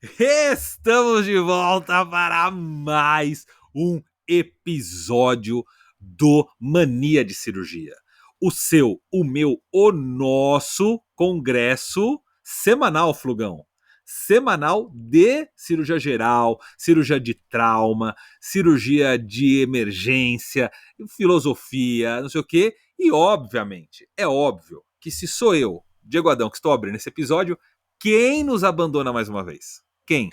Estamos de volta para mais um episódio do Mania de Cirurgia. O seu, o meu, o nosso congresso semanal, Flugão. Semanal de cirurgia geral, cirurgia de trauma, cirurgia de emergência, filosofia, não sei o quê. E, obviamente, é óbvio que se sou eu, Diego Adão, que estou abrindo esse episódio, quem nos abandona mais uma vez? Quem?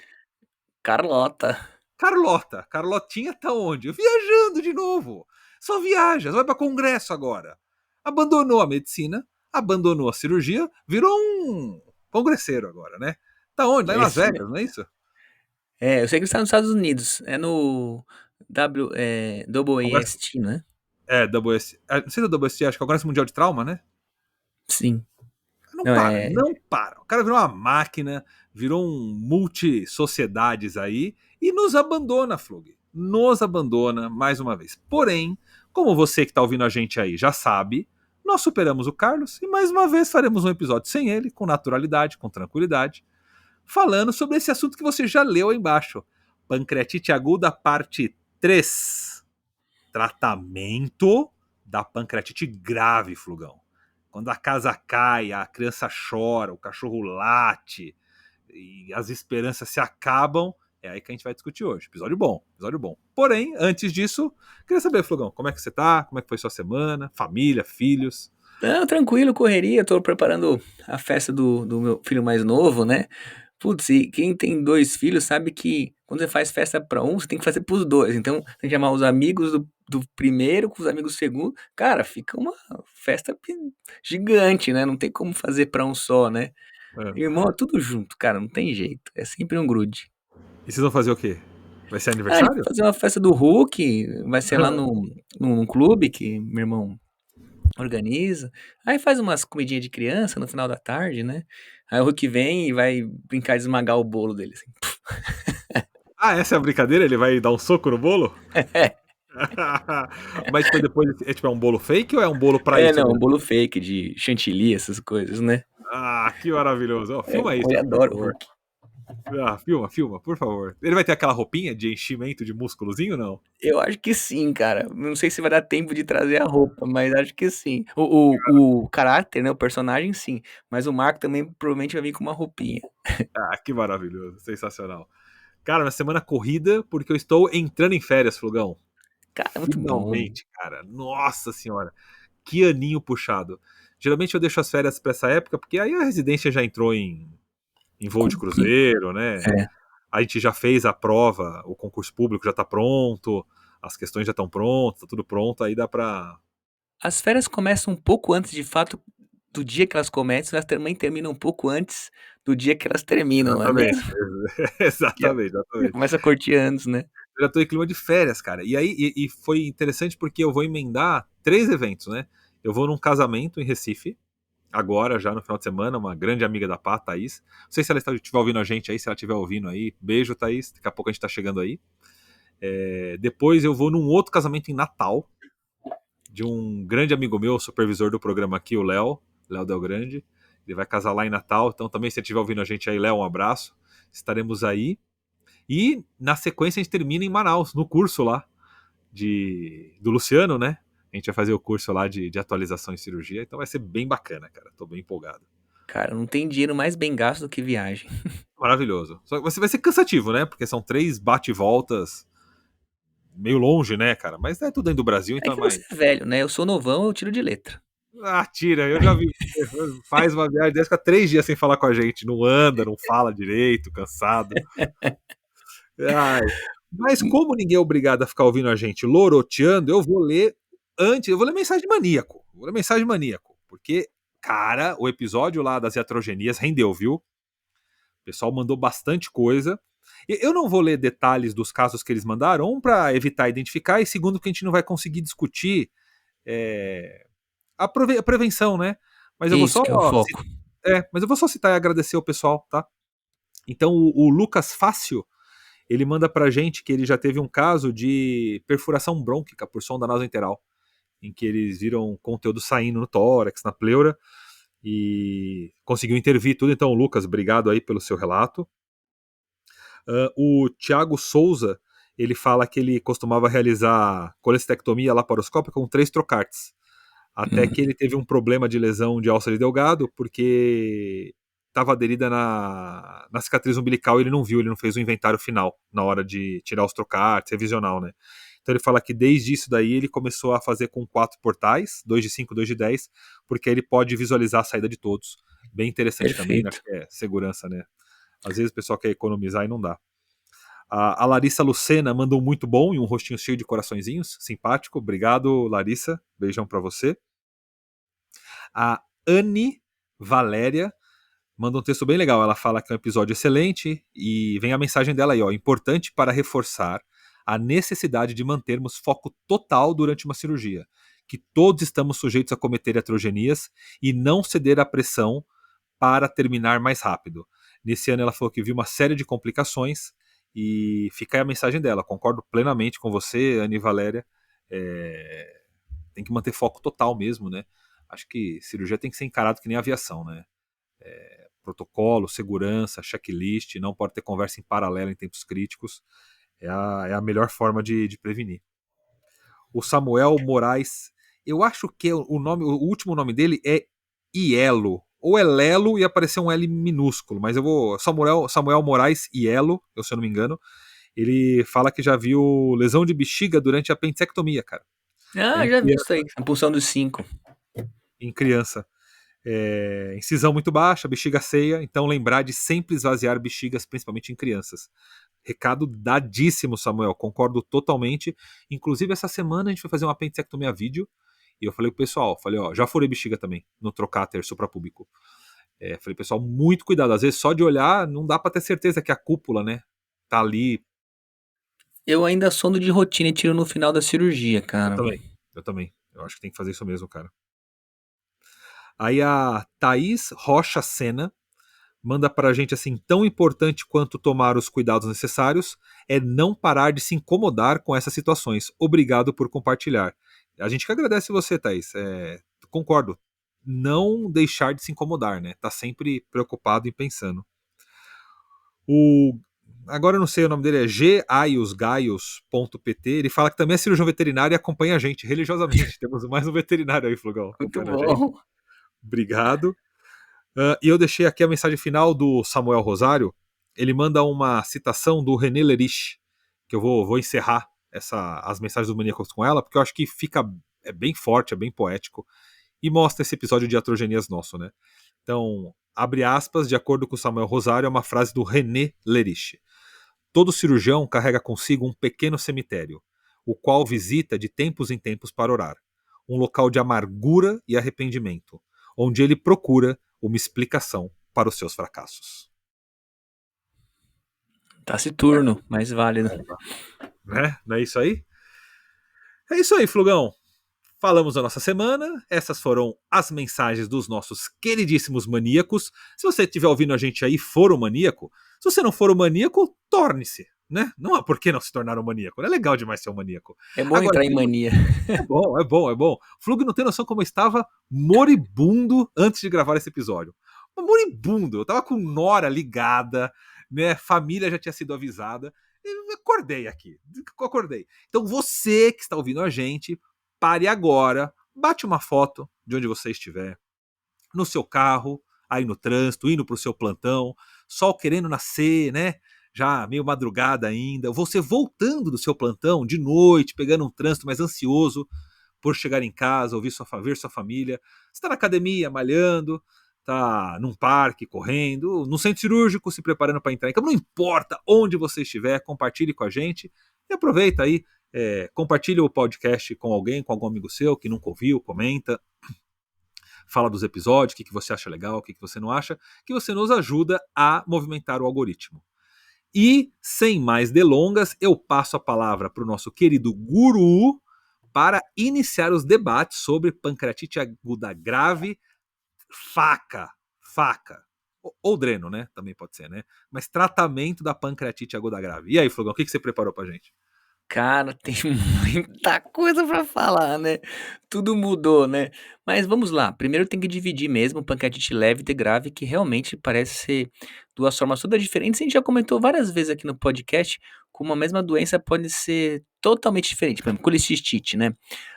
Carlota. Carlota. Carlotinha tá onde? Viajando de novo. Só viaja, vai para congresso agora. Abandonou a medicina, abandonou a cirurgia, virou um congresseiro agora, né? Tá onde? Lá em É Las isso Vegas, mesmo. não é isso? Eu sei que ele está nos Estados Unidos. É no Congresso. WEST, né? WS. Não sei da WST, acho que é o Congresso Mundial de Trauma, né? Sim. Não Não, para, não para. O cara virou uma máquina, virou um multi-sociedades aí e nos abandona, Flug. Nos abandona mais uma vez. Porém, como você que está ouvindo a gente aí já sabe, nós superamos o Carlos e mais uma vez faremos um episódio sem ele, com naturalidade, com tranquilidade, falando sobre esse assunto que você já leu aí embaixo. Pancreatite aguda, parte 3. Tratamento da pancreatite grave, Flugão. Quando a casa cai, a criança chora, o cachorro late e as esperanças se acabam, é aí que a gente vai discutir hoje. Episódio bom, episódio bom. Porém, antes disso, queria saber, Flugão, como é que você tá? Como é que foi sua semana? Família, filhos? não, tranquilo, correria. Tô preparando a festa do meu filho mais novo, né? Putz, e quem tem dois filhos sabe que quando você faz festa pra um, você tem que fazer pros dois. Então, tem que chamar os amigos do primeiro com os amigos do segundo. Cara, fica uma festa gigante, né? Não tem como fazer pra um só, né? É. Irmão, é tudo junto, cara, não tem jeito. É sempre um grude. E vocês vão fazer o quê? Vai ser Ah, a gente vai aniversário? fazer uma festa do Hulk, vai ser lá num clube que meu irmão organiza. Aí faz umas comidinhas de criança no final da tarde, né? Aí o Hulk vem e vai brincar de esmagar o bolo dele, assim. Ah, essa é a brincadeira? Ele vai dar um soco no bolo? Mas depois é tipo é um bolo fake ou é um bolo pra É, isso não, um mesmo? bolo fake de chantilly, essas coisas, né? Ah, que maravilhoso. Oh, É, filma isso, ele por adora o favor. Hulk. Ah, filma, filma, por favor. Ele vai ter aquela roupinha de enchimento de músculozinho, não? Eu acho que sim, cara. Não sei se vai dar tempo de trazer a roupa, mas acho que sim. O caráter, né? O personagem, sim. Mas o Marco também provavelmente vai vir com uma roupinha. Ah, que maravilhoso, sensacional. Cara, uma semana corrida porque eu estou entrando em férias, Flugão. Cara, é muito bom. Finalmente, cara. Nossa senhora, que aninho puxado. Geralmente eu deixo as férias pra essa época porque aí a residência já entrou em voo de cruzeiro, né? É. A gente já fez a prova, o concurso público já tá pronto, as questões já estão prontas, tá tudo pronto, aí dá pra. As férias começam um pouco antes, de fato, do dia que elas começam, elas também terminam um pouco antes do dia que elas terminam, não é Exatamente. mesmo? Exatamente, Já exatamente. começa a curtir antes, né? Eu já tô em clima de férias, cara. E aí e foi interessante porque eu vou emendar 3 eventos, né? Eu vou num casamento em Recife, agora, já no final de semana, uma grande amiga da Pá, Thaís. Não sei se ela estiver ouvindo a gente aí, se ela estiver ouvindo aí. Beijo, Thaís. Daqui a pouco a gente tá chegando aí. Depois eu vou num outro casamento em Natal, de um grande amigo meu, supervisor do programa aqui, o Léo Del Grande. Ele vai casar lá em Natal, então também se você estiver ouvindo a gente aí, Léo, um abraço. Estaremos aí. E na sequência a gente termina em Manaus, no curso lá do Luciano, né? A gente vai fazer o curso lá de atualização em cirurgia, então vai ser bem bacana, cara. Tô bem empolgado. Cara, não tem dinheiro mais bem gasto do que viagem. Maravilhoso. Só que você vai ser cansativo, né? Porque são 3 bate-voltas meio longe, né, cara? Mas é tudo dentro do Brasil, É então é que você mais. é velho, né? Eu sou novão, eu tiro de letra. Ah, tira, eu já vi. Faz uma viagem dessa, fica 3 dias sem falar com a gente. Não anda, não fala direito, cansado. Ai. Mas como ninguém é obrigado a ficar ouvindo a gente loroteando, eu vou ler antes, eu vou ler mensagem de maníaco. Vou ler mensagem de maníaco. Porque, cara, o episódio lá das iatrogenias rendeu, viu? O pessoal mandou bastante coisa. Eu não vou ler detalhes dos casos que eles mandaram, um para evitar identificar, e segundo, que a gente não vai conseguir discutir a prevenção, né? Mas eu vou Isso só. que é o foco. Mas eu vou só citar e agradecer o pessoal, tá? Então, o Lucas Fácil, ele manda pra gente que ele já teve um caso de perfuração brônquica por sonda nasointeral, em que eles viram conteúdo saindo no tórax, na pleura, e conseguiu intervir tudo. Então, Lucas, obrigado aí pelo seu relato. O Thiago Souza, ele fala que ele costumava realizar colestectomia laparoscópica com 3 trocartes. Até Hum. que ele teve um problema de lesão de alça de delgado, porque estava aderida na cicatriz umbilical e ele não viu, ele não fez o inventário final na hora de tirar os trocartes, revisional, né? Então ele fala que desde isso daí ele começou a fazer com 4 portais, 2 de 5, 2 de 10, porque aí ele pode visualizar a saída de todos. Bem interessante também, Perfeito. acho que é segurança, né? Às vezes o pessoal quer economizar e não dá. A Larissa Lucena mandou muito bom e um rostinho cheio de coraçõezinhos, simpático. Obrigado, Larissa. Beijão pra você. A Anne Valéria manda um texto bem legal. Ela fala que é um episódio excelente e vem a mensagem dela aí, ó. Importante para reforçar a necessidade de mantermos foco total durante uma cirurgia. Que todos estamos sujeitos a cometer iatrogenias e não ceder à pressão para terminar mais rápido. Nesse ano ela falou que viu uma série de complicações e fica aí a mensagem dela. Concordo plenamente com você, Anne Valéria. Tem que manter foco total mesmo, né? Acho que cirurgia tem que ser encarado que nem aviação, né? Protocolo, segurança, checklist, não pode ter conversa em paralelo em tempos críticos. É a melhor forma de prevenir. O Samuel Moraes, eu acho que o último nome dele é Ielo, ou é Lelo e apareceu um L minúsculo, mas eu vou. Samuel Moraes Ielo, se eu não me engano, ele fala que já viu lesão de bexiga durante a apendicectomia, cara. Ah, Em já vi isso criança. aí. A punção dos 5. Em criança. Incisão muito baixa, bexiga ceia, então lembrar de sempre esvaziar bexigas, principalmente em crianças. Recado dadíssimo, Samuel, concordo totalmente. Inclusive, essa semana a gente foi fazer uma apendicectomia vídeo e eu falei pro pessoal, ó, já furei bexiga também, no trocáter suprapúbico. Falei, pessoal, muito cuidado. Às vezes, só de olhar, não dá pra ter certeza que a cúpula, né, tá ali. Eu ainda sondo de rotina e tiro no final da cirurgia, Eu cara. também, eu também. Eu acho que tem que fazer isso mesmo, cara. Aí a Thaís Rocha Sena manda pra gente assim: tão importante quanto tomar os cuidados necessários é não parar de se incomodar com essas situações. Obrigado por compartilhar. A gente que agradece você, Thaís. Concordo. Não deixar de se incomodar, né? Tá sempre preocupado e pensando. Agora eu não sei o nome dele, é gaiosgaios.pt. Ele fala que também é cirurgião veterinário e acompanha a gente religiosamente. Temos mais um veterinário aí, Flugão, Muito acompanhando a gente. bom. Obrigado. E eu deixei aqui a mensagem final do Samuel Rosário. Ele manda uma citação do René Lerich, que eu vou encerrar as mensagens dos maníacos com ela, porque eu acho que fica bem forte, é bem poético, e mostra esse episódio de iatrogenias nosso, né? Então, abre aspas, de acordo com o Samuel Rosário, é uma frase do René Lerich. Todo cirurgião carrega consigo um pequeno cemitério, o qual visita de tempos em tempos para orar. Um local de amargura e arrependimento, onde ele procura uma explicação para os seus fracassos. Taciturno, mas válido. Né? Não é isso aí? É isso aí, Flugão. Falamos da nossa semana, essas foram as mensagens dos nossos queridíssimos maníacos. Se você estiver ouvindo a gente aí e for um maníaco, se você não for um maníaco, torne-se, né? Não há por que não se tornar um maníaco. É legal demais ser um maníaco. É bom Agora, entrar em mania. é bom, é bom, é bom. Flug não tem noção como eu estava moribundo antes de gravar esse episódio. Moribundo. Eu tava com Nora ligada, né? Família já tinha sido avisada. Eu acordei aqui. Acordei. Então você que está ouvindo a gente, pare agora, bate uma foto de onde você estiver, no seu carro, aí no trânsito, indo pro seu plantão, sol querendo nascer, né? Já meio madrugada ainda, você voltando do seu plantão de noite, pegando um trânsito mais ansioso por chegar em casa, ver sua família. Você tá na academia, malhando, tá num parque, correndo, no centro cirúrgico, se preparando para entrar em cama, não importa onde você estiver, compartilhe com a gente e aproveita aí, compartilhe o podcast com alguém, com algum amigo seu que nunca ouviu, comenta, fala dos episódios, o que você acha legal, o que você não acha, que você nos ajuda a movimentar o algoritmo. E, sem mais delongas, eu passo a palavra para o nosso querido guru para iniciar os debates sobre pancreatite aguda grave, faca, ou dreno, né? Também pode ser, né? Mas tratamento da pancreatite aguda grave. E aí, Flogão, o que você preparou pra gente? Cara, tem muita coisa pra falar, né? Tudo mudou, né? Mas vamos lá. Primeiro tem que dividir mesmo pancreatite leve e grave, que realmente parece ser duas formas todas diferentes. A gente já comentou várias vezes aqui no podcast como a mesma doença pode ser totalmente diferente. Por exemplo, colicistite, né?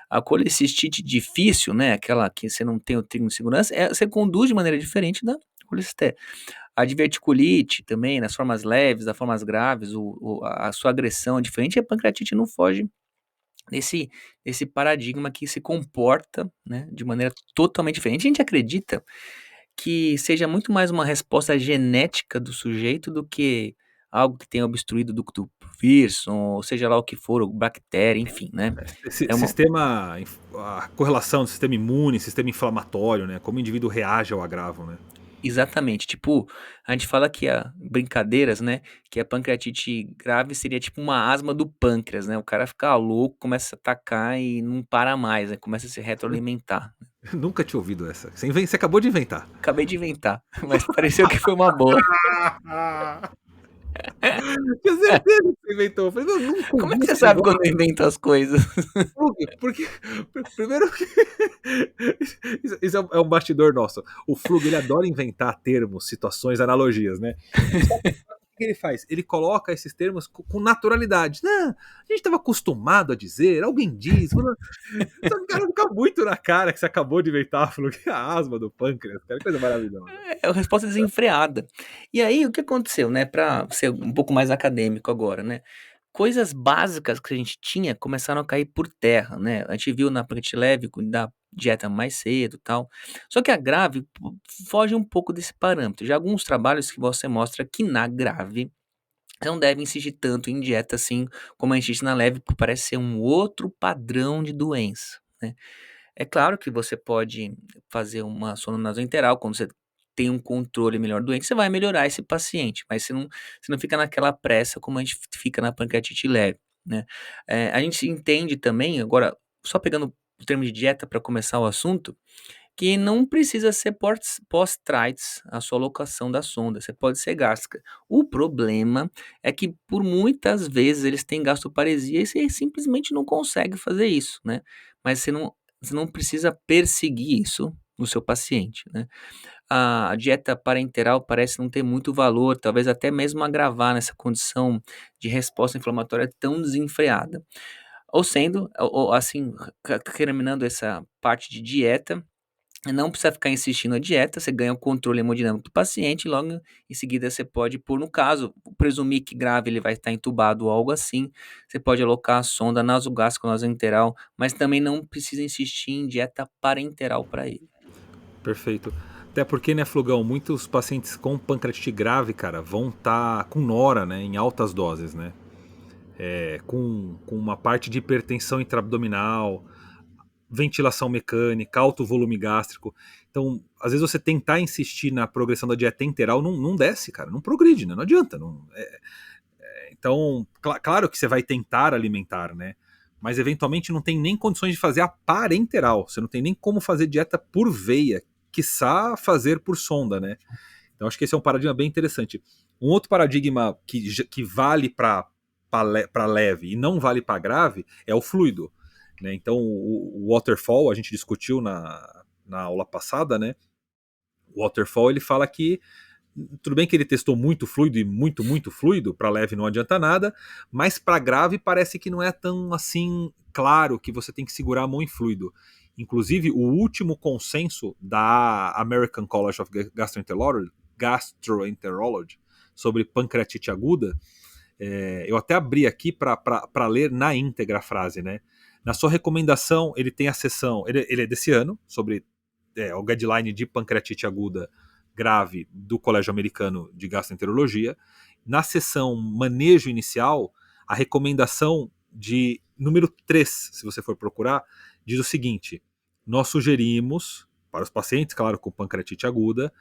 A colicistite difícil, né? Aquela que você não tem o trigo de segurança, você conduz de maneira diferente da colicistite. A diverticulite também, nas formas leves, das formas graves, a sua agressão é diferente, e a pancreatite não foge desse, desse paradigma que se comporta, né, de maneira totalmente diferente. A gente acredita que seja muito mais uma resposta genética do sujeito do que algo que tenha obstruído o ducto Pearson, ou seja lá o que for, ou bactéria, enfim, né? Esse É uma, sistema, a correlação do sistema imune, sistema inflamatório, né? Como o indivíduo reage ao agravo, né? Exatamente, tipo, a gente fala que brincadeiras, né, que a pancreatite grave seria tipo uma asma do pâncreas, né, o cara fica louco, começa a atacar e não para mais, né, começa a se retroalimentar. Nunca tinha ouvido essa. Você acabou de inventar. Acabei de inventar, mas pareceu que foi uma boa. Tinha certeza que você inventou. Eu falei, não, nunca Como é ouvi que você esse sabe negócio. quando eu invento as coisas? Porque primeiro que isso é um bastidor nosso. O Flug, ele adora inventar termos, situações, analogias, né? Só que o que ele faz? Ele coloca esses termos com naturalidade. Não, a gente estava acostumado a dizer, alguém diz. Só que o cara fica muito na cara que você acabou de inventar, Flug, a asma do pâncreas, cara, que coisa maravilhosa. É uma resposta desenfreada. E aí, o que aconteceu, né, pra ser um pouco mais acadêmico agora, né? Coisas básicas que a gente tinha começaram a cair por terra, né? A gente viu na parte leve da dieta mais cedo e tal. Só que a grave foge um pouco desse parâmetro. Já alguns trabalhos que você mostra que na grave não deve insistir tanto em dieta assim como a gente insiste na leve, porque parece ser um outro padrão de doença, né? É claro que você pode fazer uma sonda nasoenteral quando você tem um controle melhor do doente, você vai melhorar esse paciente, mas você não fica naquela pressa como a gente fica na pancreatite leve, né? A gente entende também, agora, só pegando o termo de dieta para começar o assunto, que não precisa ser pós-trites a sua alocação da sonda, você pode ser gástrica. O problema é que por muitas vezes eles têm gastroparesia e você simplesmente não consegue fazer isso, né? Mas você não precisa perseguir isso no seu paciente, né? A dieta parenteral parece não ter muito valor, talvez até mesmo agravar nessa condição de resposta inflamatória tão desenfreada. Ou sendo, ou assim, terminando essa parte de dieta, não precisa ficar insistindo na dieta, você ganha o controle hemodinâmico do paciente e logo em seguida você pode pôr, no caso, presumir que grave ele vai estar entubado ou algo assim, você pode alocar a sonda nasogástrica ou nasoenteral, mas também não precisa insistir em dieta parenteral para ele. Perfeito. Até porque, né, Flugão, muitos pacientes com pancreatite grave, cara, vão estar com nora, né, em altas doses, né? Com uma parte de hipertensão intraabdominal, ventilação mecânica, alto volume gástrico. Então, às vezes você tentar insistir na progressão da dieta enteral não desce, cara, não progride, né? Não adianta. Então, claro que você vai tentar alimentar, né? Mas eventualmente não tem nem condições de fazer a parenteral. Você não tem nem como fazer dieta por veia, quiçá fazer por sonda, né? Então acho que esse é um paradigma bem interessante. Um outro paradigma que vale para leve e não vale para grave é o fluido. Né? Então o waterfall, a gente discutiu na aula passada, né? O waterfall ele fala que tudo bem que ele testou muito fluido e muito fluido, para leve não adianta nada, mas para grave parece que não é tão assim claro que você tem que segurar a mão em fluido. Inclusive, o último consenso da American College of Gastroenterology sobre pancreatite aguda, eu até abri aqui para ler na íntegra a frase, né? Na sua recomendação, ele tem a seção, ele é desse ano, sobre o guideline de pancreatite aguda grave do Colégio Americano de Gastroenterologia. Na seção manejo inicial, a recomendação de número 3, se você for procurar, diz o seguinte: nós sugerimos, para os pacientes, claro, com pancreatite aguda,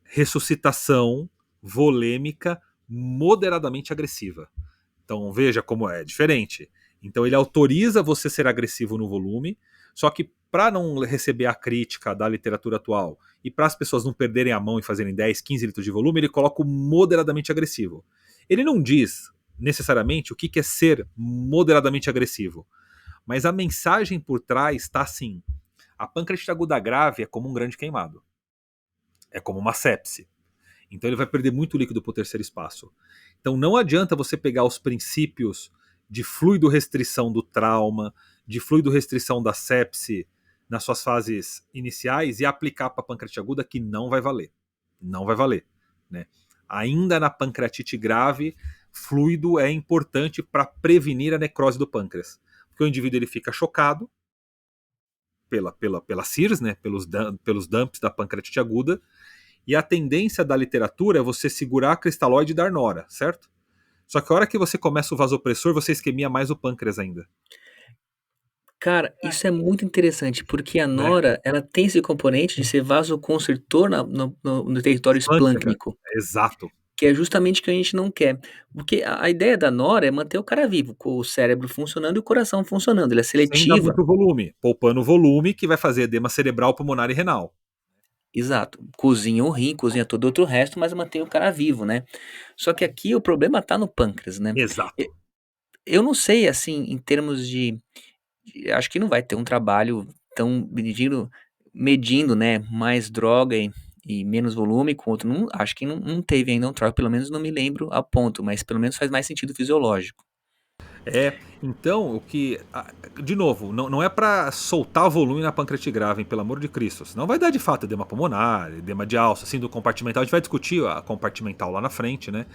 ressuscitação volêmica moderadamente agressiva. Então veja como é diferente. Então ele autoriza você ser agressivo no volume, só que para não receber a crítica da literatura atual e para as pessoas não perderem a mão e fazerem 10, 15 litros de volume, ele coloca o moderadamente agressivo. Ele não diz necessariamente o que é ser moderadamente agressivo. Mas a mensagem por trás está assim: a pancreatite aguda grave é como um grande queimado. É como uma sepse. Então ele vai perder muito líquido para o terceiro espaço. Então não adianta você pegar os princípios de fluido restrição do trauma, de fluido restrição da sepse nas suas fases iniciais e aplicar para a pancreatite aguda, que não vai valer. Não vai valer. Né? Ainda na pancreatite grave, fluido é importante para prevenir a necrose do pâncreas. Porque o indivíduo ele fica chocado pela CIRS, né? pelos dumps da pancreatite aguda, e a tendência da literatura é você segurar a cristalóide e dar nora, certo? Só que a hora que você começa o vasopressor, você isquemia mais o pâncreas ainda. Cara, isso é muito interessante, porque a Né? nora, ela tem esse componente de ser vasoconstritor no território Esplâncnica. esplâncnico, Exato. que é justamente o que a gente não quer. Porque a ideia da nora é manter o cara vivo, com o cérebro funcionando e o coração funcionando. Ela é Sem dar seletiva. muito volume. Poupando volume, que vai fazer edema cerebral, pulmonar e renal. Exato. Cozinha o rim, cozinha todo outro resto, mas mantém o cara vivo, né? Só que aqui o problema tá no pâncreas, né? Exato. Eu não sei, assim, em termos acho que não vai ter um trabalho tão medindo, né, mais droga e menos volume com outro. Não, acho que não teve ainda um trabalho, pelo menos não me lembro a ponto, mas pelo menos faz mais sentido fisiológico. Então, o que. De novo, não é para soltar volume na pancreatite grave, hein, pelo amor de Cristo. Senão vai dar de fato edema pulmonar, edema de alça, assim, do compartimental. A gente vai discutir a compartimental lá na frente, né?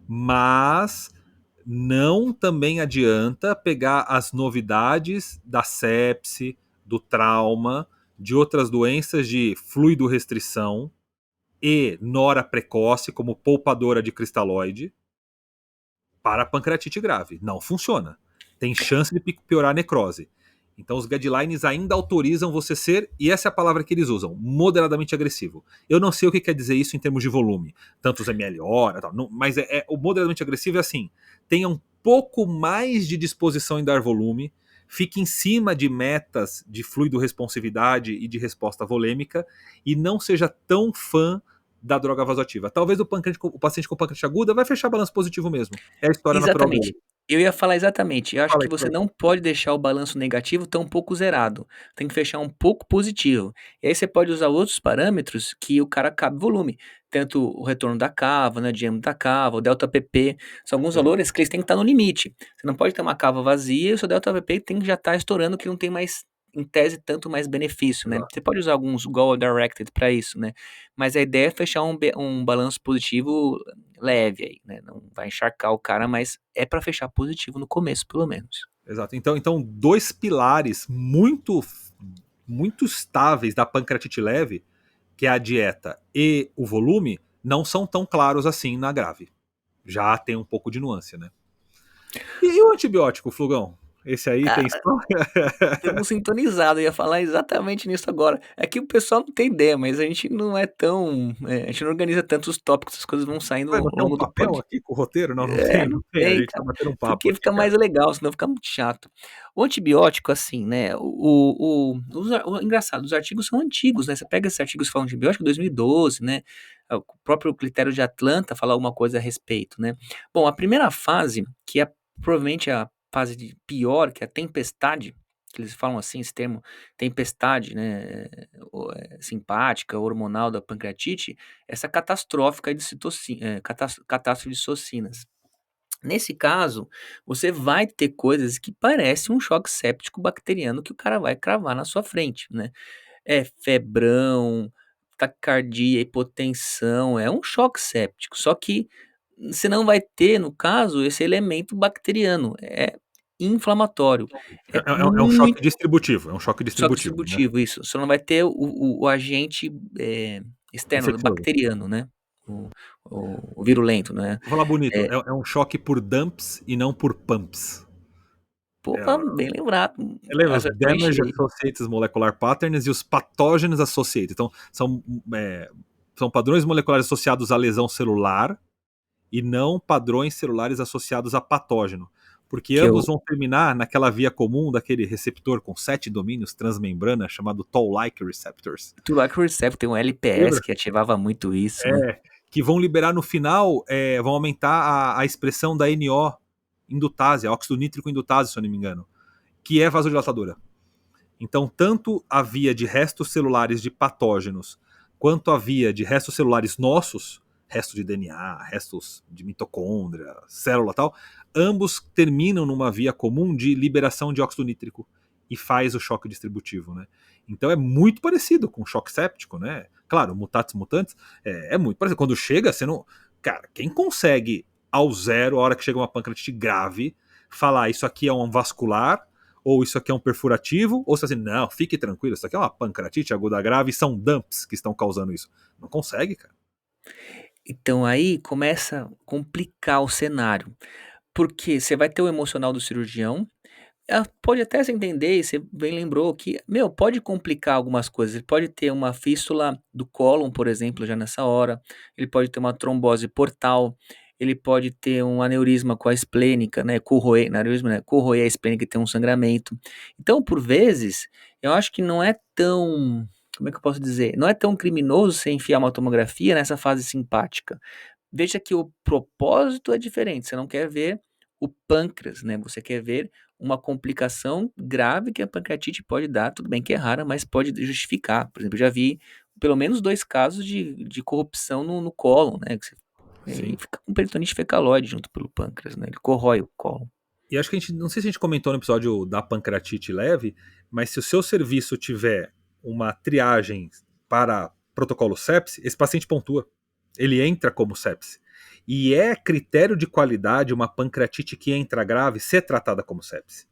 Mas não também adianta pegar as novidades da sepse, do trauma, de outras doenças de fluido restrição e nora precoce, como poupadora de cristalóide, para a pancreatite grave. Não funciona. Tem chance de piorar a necrose. Então os guidelines ainda autorizam você ser, e essa é a palavra que eles usam, moderadamente agressivo. Eu não sei o que quer dizer isso em termos de volume, tantos ml hora, tal, mas o moderadamente agressivo é assim, tenha um pouco mais de disposição em dar volume, fique em cima de metas de fluido responsividade e de resposta volêmica, e não seja tão fã da droga vasoativa. Talvez o paciente com pancreatite aguda vai fechar balanço positivo mesmo. É a história natural Exatamente. dele. Eu ia falar exatamente. Eu acho Fala que aí, você não pode deixar o balanço negativo tão pouco zerado. Tem que fechar um pouco positivo. E aí você pode usar outros parâmetros que o cara cabe volume. Tanto o retorno da cava, né, diâmetro da cava, o delta PP. São alguns valores que eles têm que estar no limite. Você não pode ter uma cava vazia e o seu delta PP tem que já estar estourando, que não tem mais, em tese, tanto mais benefício, né? Exato. Você pode usar alguns goal directed para isso, né? Mas a ideia é fechar um balanço positivo leve aí, né? Não vai encharcar o cara, mas é para fechar positivo no começo, pelo menos. Exato. Então, dois pilares muito estáveis da pancreatite leve, que é a dieta e o volume, não são tão claros assim na grave. Já tem um pouco de nuance, né? E o antibiótico, Flugão? Esse aí tem Cara, história? estamos sintonizados, eu ia falar exatamente nisso agora. É que o pessoal não tem ideia, mas a gente não é tão. A gente não organiza tantos tópicos, as coisas vão saindo Vai ao bater um longo do papel pod. aqui com o roteiro? Não, não tem, não Não tem. A tem, gente tá cara. batendo um papo Porque aqui, fica cara. mais legal, senão fica muito chato. O antibiótico, assim, né? Engraçado, os artigos são antigos, né? Você pega esses artigos que falam de antibiótico 2012, né? O próprio critério de Atlanta fala alguma coisa a respeito, né? Bom, a primeira fase, que é provavelmente a fase pior, que é a tempestade, que eles falam assim, esse termo, tempestade, né? Simpática, hormonal da pancreatite, essa catastrófica de catástrofe de citocinas. Nesse caso, você vai ter coisas que parecem um choque séptico bacteriano que o cara vai cravar na sua frente, né? É febrão, taquicardia, hipotensão, é um choque séptico. Só que você não vai ter, no caso, esse elemento bacteriano. É inflamatório. É É um choque muito distributivo. É um choque choque distributivo, né? distributivo, isso. Você não vai ter o agente externo, Infeccioso. bacteriano, né? O virulento, né? Vou falar bonito. É, É um choque por dumps e não por pumps. É, Pô, bem lembrado. lembra os Acertou em damage cheio. associated molecular patterns e os patógenos associated. Então, são padrões moleculares associados à lesão celular e não padrões celulares associados a patógeno. Porque Que ambos eu, vão terminar naquela via comum daquele receptor com 7 domínios transmembrana chamado Toll-like receptors. tu lá que o Receptor tem um LPS Lembra? que ativava muito isso, né? É, que vão liberar no final, vão aumentar a expressão da NO indutase, a óxido nítrico indutase, se eu não me engano, que é vasodilatadora. Então, tanto a via de restos celulares de patógenos, quanto a via de restos celulares nossos, restos de DNA, restos de mitocôndria, célula e tal, ambos terminam numa via comum de liberação de óxido nítrico e faz o choque distributivo, né? Então é muito parecido com o choque séptico, né? Claro, mutatis mutandis é muito parecido. Quando chega, você não... Cara, quem consegue ao zero, a hora que chega uma pancreatite grave, falar isso aqui é um vascular, ou isso aqui é um perfurativo, ou você assim, não, fique tranquilo, isso aqui é uma pancreatite aguda grave e são dumps que estão causando isso. Não consegue, cara. Então aí começa a complicar o cenário, porque você vai ter o emocional do cirurgião, pode até se entender, e você bem lembrou que, pode complicar algumas coisas. Ele pode ter uma fístula do cólon, por exemplo, já nessa hora. Ele pode ter uma trombose portal. Ele pode ter um aneurisma com a esplênica, né? Aneurisma, né? Corroer a esplênica e ter um sangramento. Então, por vezes, eu acho que não é tão, como é que eu posso dizer? Não é tão criminoso você enfiar uma tomografia nessa fase simpática. Veja que o propósito é diferente. Você não quer ver o pâncreas, né? Você quer ver uma complicação grave que a pancreatite pode dar. Tudo bem que é rara, mas pode justificar. Por exemplo, eu já vi pelo menos 2 casos de corrupção no cólon, né? Que Sim. fica com peritonite fecaloide junto pelo pâncreas, né? Ele corrói o cólon. E acho que a gente, não sei se a gente comentou no episódio da pancreatite leve, mas se o seu serviço tiver uma triagem para protocolo sepse, esse paciente pontua. Ele entra como sepse. E é critério de qualidade uma pancreatite que entra grave ser tratada como sepse.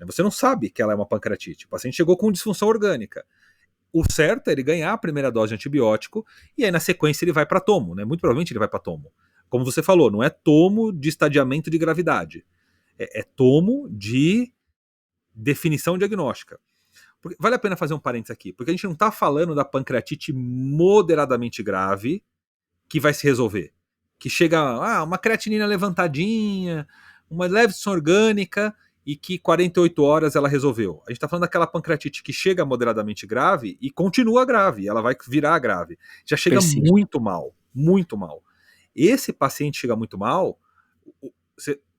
Você não sabe que ela é uma pancreatite. O paciente chegou com disfunção orgânica. O certo é ele ganhar a primeira dose de antibiótico e aí na sequência ele vai para tomo, né? Muito provavelmente ele vai para tomo. Como você falou, não é tomo de estadiamento de gravidade. É tomo de definição diagnóstica. Vale a pena fazer um parênteses aqui, porque a gente não está falando da pancreatite moderadamente grave que vai se resolver. Que chega uma creatinina levantadinha, uma leve disfunção orgânica e que 48 horas ela resolveu. A gente está falando daquela pancreatite que chega moderadamente grave e continua grave, ela vai virar grave. Já chega muito mal, muito mal. Esse paciente chega muito mal,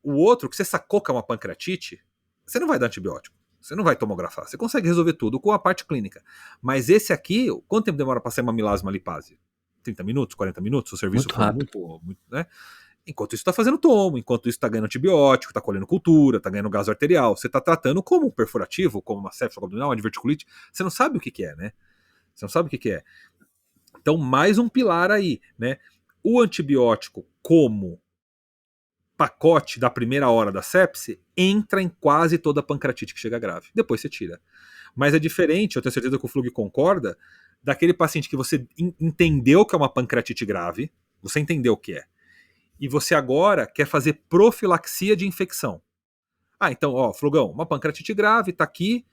o outro que você sacou que é uma pancreatite, você não vai dar antibiótico. Você não vai tomografar. Você consegue resolver tudo com a parte clínica. Mas esse aqui, quanto tempo demora para sair uma milásima lipase? 30 minutos, 40 minutos? O serviço Muito foi rápido. muito, né? Enquanto isso está fazendo tomo, enquanto isso está ganhando antibiótico, está colhendo cultura, está ganhando gás arterial. Você está tratando como um perfurativo, como uma sepse abdominal, uma diverticulite. Você não sabe o que é, né? Você não sabe o que é. Então, mais um pilar aí, né? O antibiótico como pacote da primeira hora da sepse entra em quase toda a pancreatite que chega grave. Depois você tira. Mas é diferente, eu tenho certeza que o Flug concorda, daquele paciente que você entendeu que é uma pancreatite grave, você entendeu o que é, e você agora quer fazer profilaxia de infecção. Então, Flugão, uma pancreatite grave, tá aqui,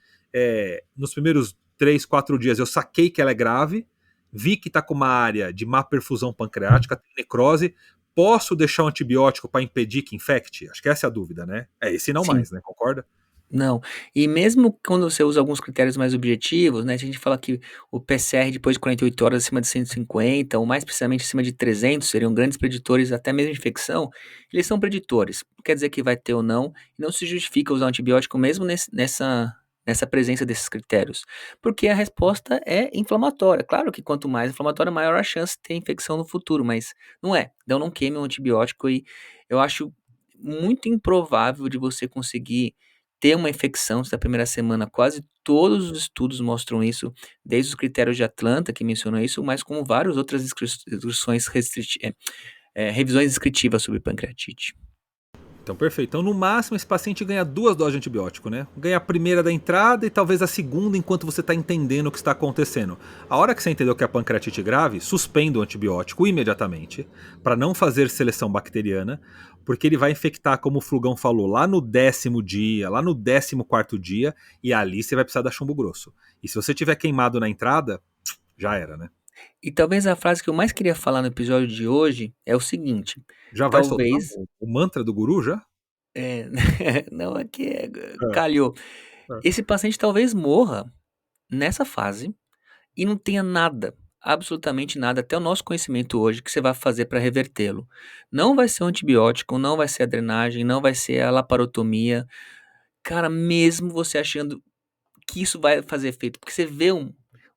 nos primeiros 3, 4 dias eu saquei que ela é grave, vi que tá com uma área de má perfusão pancreática, tem necrose, posso deixar um antibiótico para impedir que infecte? Acho que essa é a dúvida, né? Esse não Sim. mais, né? Concorda? Não. E mesmo quando você usa alguns critérios mais objetivos, né? A gente fala que o PCR depois de 48 horas acima de 150, ou mais precisamente acima de 300, seriam grandes preditores até mesmo de infecção. Eles são preditores. Não quer dizer que vai ter ou não. E não se justifica usar antibiótico mesmo nessa presença desses critérios. Porque a resposta é inflamatória. Claro que quanto mais inflamatória, maior a chance de ter infecção no futuro, mas não é. Então não queime um antibiótico e eu acho muito improvável de você conseguir ter uma infecção da primeira semana. Quase todos os estudos mostram isso, desde os critérios de Atlanta, que mencionam isso, mas como várias outras revisões descritivas sobre pancreatite. Então, perfeito. Então, no máximo, esse paciente ganha 2 doses de antibiótico, né? Ganha a primeira da entrada e talvez a segunda enquanto você está entendendo o que está acontecendo. A hora que você entendeu que é pancreatite grave, suspenda o antibiótico imediatamente, para não fazer seleção bacteriana, porque ele vai infectar, como o Flugão falou, lá no 10º dia, lá no 14º dia, e ali você vai precisar dar chumbo grosso. E se você tiver queimado na entrada, já era, né? E talvez a frase que eu mais queria falar no episódio de hoje é o seguinte: Já vai soltar talvez. o mantra do guru já? É, não, é que É, calhou. é. Esse paciente talvez morra nessa fase e não tenha nada, absolutamente nada, até o nosso conhecimento hoje, que você vai fazer para revertê-lo. Não vai ser um antibiótico, não vai ser a drenagem, não vai ser a laparotomia. Cara, mesmo você achando que isso vai fazer efeito, porque você vê um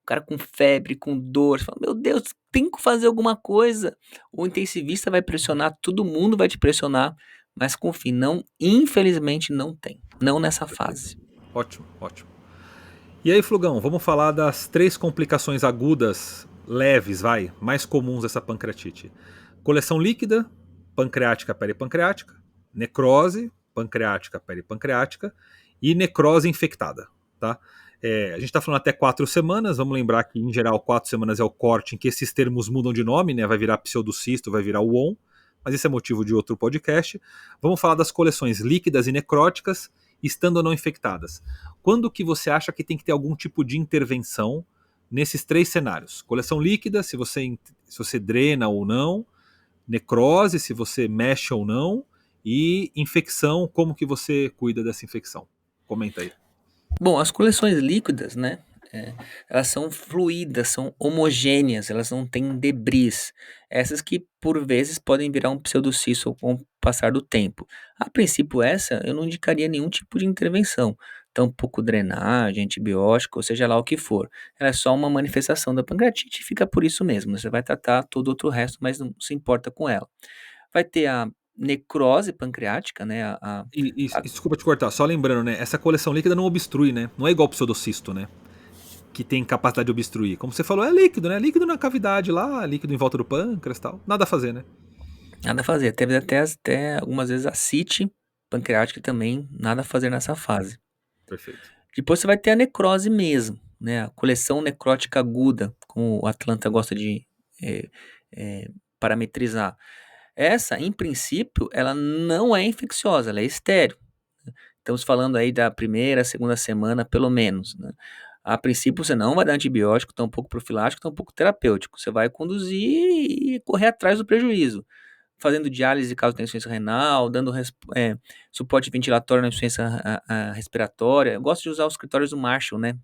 cara com febre, com dor, você fala, meu Deus, tem que fazer alguma coisa. O intensivista vai pressionar, todo mundo vai te pressionar, mas confie, não, infelizmente não tem, não nessa fase. Ótimo, ótimo. E aí, Flugão, vamos falar das 3 complicações agudas leves, mais comuns dessa pancreatite. Coleção líquida, pancreática peripancreática, necrose, pancreática peripancreática e necrose infectada, tá? A gente está falando até 4 semanas, vamos lembrar que em geral 4 semanas é o corte em que esses termos mudam de nome, né? Vai virar pseudocisto, vai virar WON, mas esse é motivo de outro podcast. Vamos falar das coleções líquidas e necróticas, estando ou não infectadas. Quando que você acha que tem que ter algum tipo de intervenção nesses 3 cenários? Coleção líquida, se você drena ou não, necrose, se você mexe ou não, e infecção, como que você cuida dessa infecção? Comenta aí. Bom, as coleções líquidas, né? Elas são fluídas, são homogêneas, elas não têm debris. Essas que, por vezes, podem virar um pseudocisto com o passar do tempo. A princípio, essa eu não indicaria nenhum tipo de intervenção. Tampouco drenagem, antibiótico, ou seja lá o que for. Ela é só uma manifestação da pancreatite e fica por isso mesmo. Você vai tratar todo outro resto, mas não se importa com ela. Vai ter a necrose pancreática, né? Desculpa te cortar, só lembrando, né? Essa coleção líquida não obstrui, né? Não é igual o pseudocisto, né? Que tem capacidade de obstruir. Como você falou, é líquido, né? Líquido na cavidade lá, líquido em volta do pâncreas e tal. Nada a fazer, né? Nada a fazer. Teve até algumas vezes a cite pancreática também, nada a fazer nessa fase. Perfeito. Depois você vai ter a necrose mesmo, né? A coleção necrótica aguda, como o Atlanta gosta de eh, parametrizar. Essa, em princípio, ela não é infecciosa, ela é estéril. Estamos falando aí da primeira, segunda semana, pelo menos, né? A princípio, você não vai dar antibiótico, tampouco profilático, tampouco terapêutico. Você vai conduzir e correr atrás do prejuízo, fazendo diálise caso tenha insuficiência renal, dando suporte ventilatório na insuficiência respiratória. Eu gosto de usar os critérios do Marshall, né?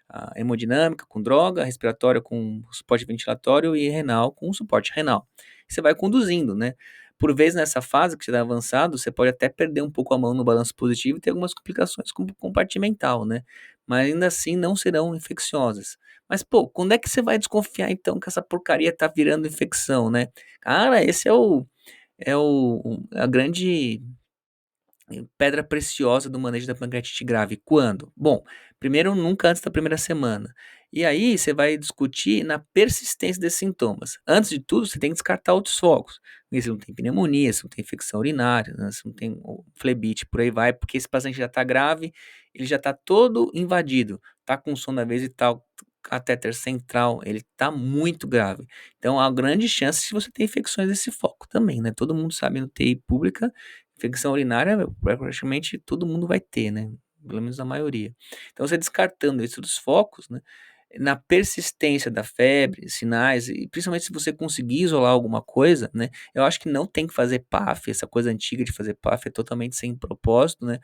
A hemodinâmica com droga, respiratória com suporte ventilatório e renal com suporte renal. Você vai conduzindo, né? Por vezes nessa fase que você está avançado, você pode até perder um pouco a mão no balanço positivo e ter algumas complicações compartimental, né? Mas ainda assim não serão infecciosas. Mas, pô, quando é que você vai desconfiar então que essa porcaria tá virando infecção, né? Cara, esse a grande pedra preciosa do manejo da pancreatite grave. Quando? Bom, primeiro, nunca antes da primeira semana. E aí você vai discutir na persistência desses sintomas. Antes de tudo, você tem que descartar outros focos. Se não tem pneumonia, se não tem infecção urinária, né, se não tem flebite, por aí vai, porque esse paciente já está grave, ele já está todo invadido, está com sono da vez e tal, catéter central, ele está muito grave. Então, há grande chance de você ter infecções desse foco também, né? Todo mundo sabe no TI pública, infecção urinária praticamente todo mundo vai ter, né? Pelo menos a maioria. Então, você descartando isso dos focos, né? Na persistência da febre, sinais, e principalmente se você conseguir isolar alguma coisa, né? Eu acho que não tem que fazer PAF, essa coisa antiga de fazer PAF é totalmente sem propósito, né?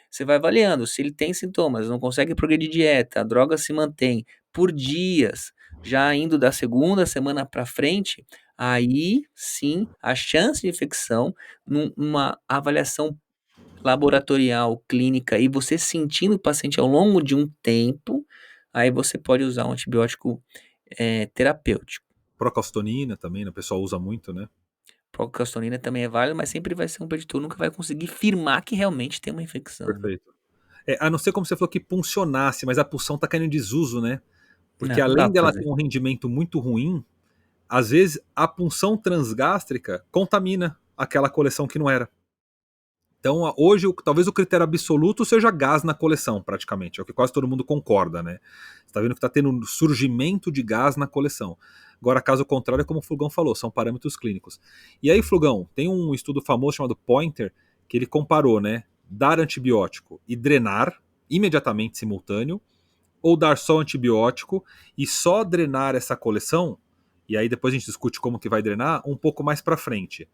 Você vai avaliando, se ele tem sintomas, não consegue progredir dieta, a droga se mantém por dias, já indo da segunda semana para frente, aí sim a chance de infecção, numa avaliação laboratorial, clínica, e você sentindo o paciente ao longo de um tempo, aí você pode usar um antibiótico terapêutico. Procalcitonina também, né? O pessoal usa muito, né? Procalcitonina também é válido, mas sempre vai ser um preditor, nunca vai conseguir firmar que realmente tem uma infecção. Né? Perfeito. A não ser como você falou que puncionasse, mas a punção tá caindo em desuso, né? Porque Não dá além pra dela fazer. ter um rendimento muito ruim, às vezes a punção transgástrica contamina aquela coleção que não era. Então, hoje, talvez o critério absoluto seja gás na coleção, praticamente. É o que quase todo mundo concorda, né? Você tá vendo que tá tendo um surgimento de gás na coleção. Agora, caso contrário, como o Flugão falou, são parâmetros clínicos. E aí, Flugão, tem um estudo famoso chamado Pointer, que ele comparou, né? Dar antibiótico e drenar imediatamente simultâneo, ou dar só antibiótico e só drenar essa coleção, e aí depois a gente discute como que vai drenar, um pouco mais para frente.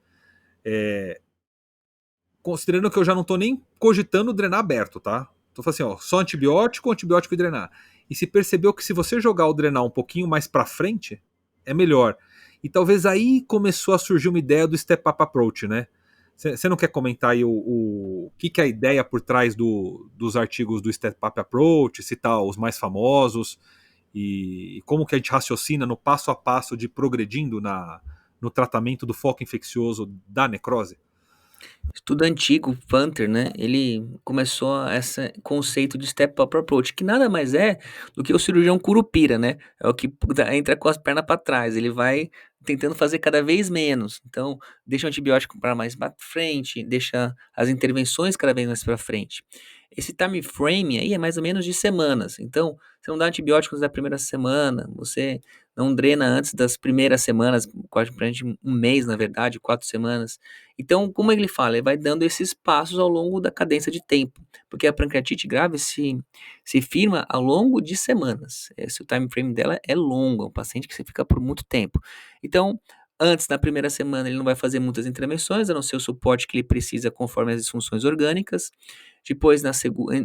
Considerando que eu já não tô nem cogitando drenar aberto, tá? Tô falando assim, ó, só antibiótico e drenar. E se percebeu que se você jogar o drenar um pouquinho mais pra frente, é melhor. E talvez aí começou a surgir uma ideia do Step Up Approach, né? Você não quer comentar aí o que é a ideia por trás dos artigos do Step Up Approach, citar os mais famosos e como que a gente raciocina no passo a passo de progredindo no tratamento do foco infeccioso da necrose? Estudo antigo, Panther, né? Ele começou esse conceito de step-up approach, que nada mais é do que o cirurgião curupira, né? É o que entra com as pernas para trás. Ele vai tentando fazer cada vez menos. Então, deixa o antibiótico para mais para frente, deixa as intervenções cada vez mais para frente. Esse time frame aí é mais ou menos de semanas. Então, você não dá antibióticos na primeira semana, você não drena antes das primeiras semanas, quase um mês, na verdade, 4 semanas. Então, como ele fala, ele vai dando esses passos ao longo da cadência de tempo, porque a pancreatite grave se firma ao longo de semanas. O time frame dela é longo, é um paciente que você fica por muito tempo. Então, antes, na primeira semana, ele não vai fazer muitas intervenções, a não ser o suporte que ele precisa conforme as disfunções orgânicas. Depois,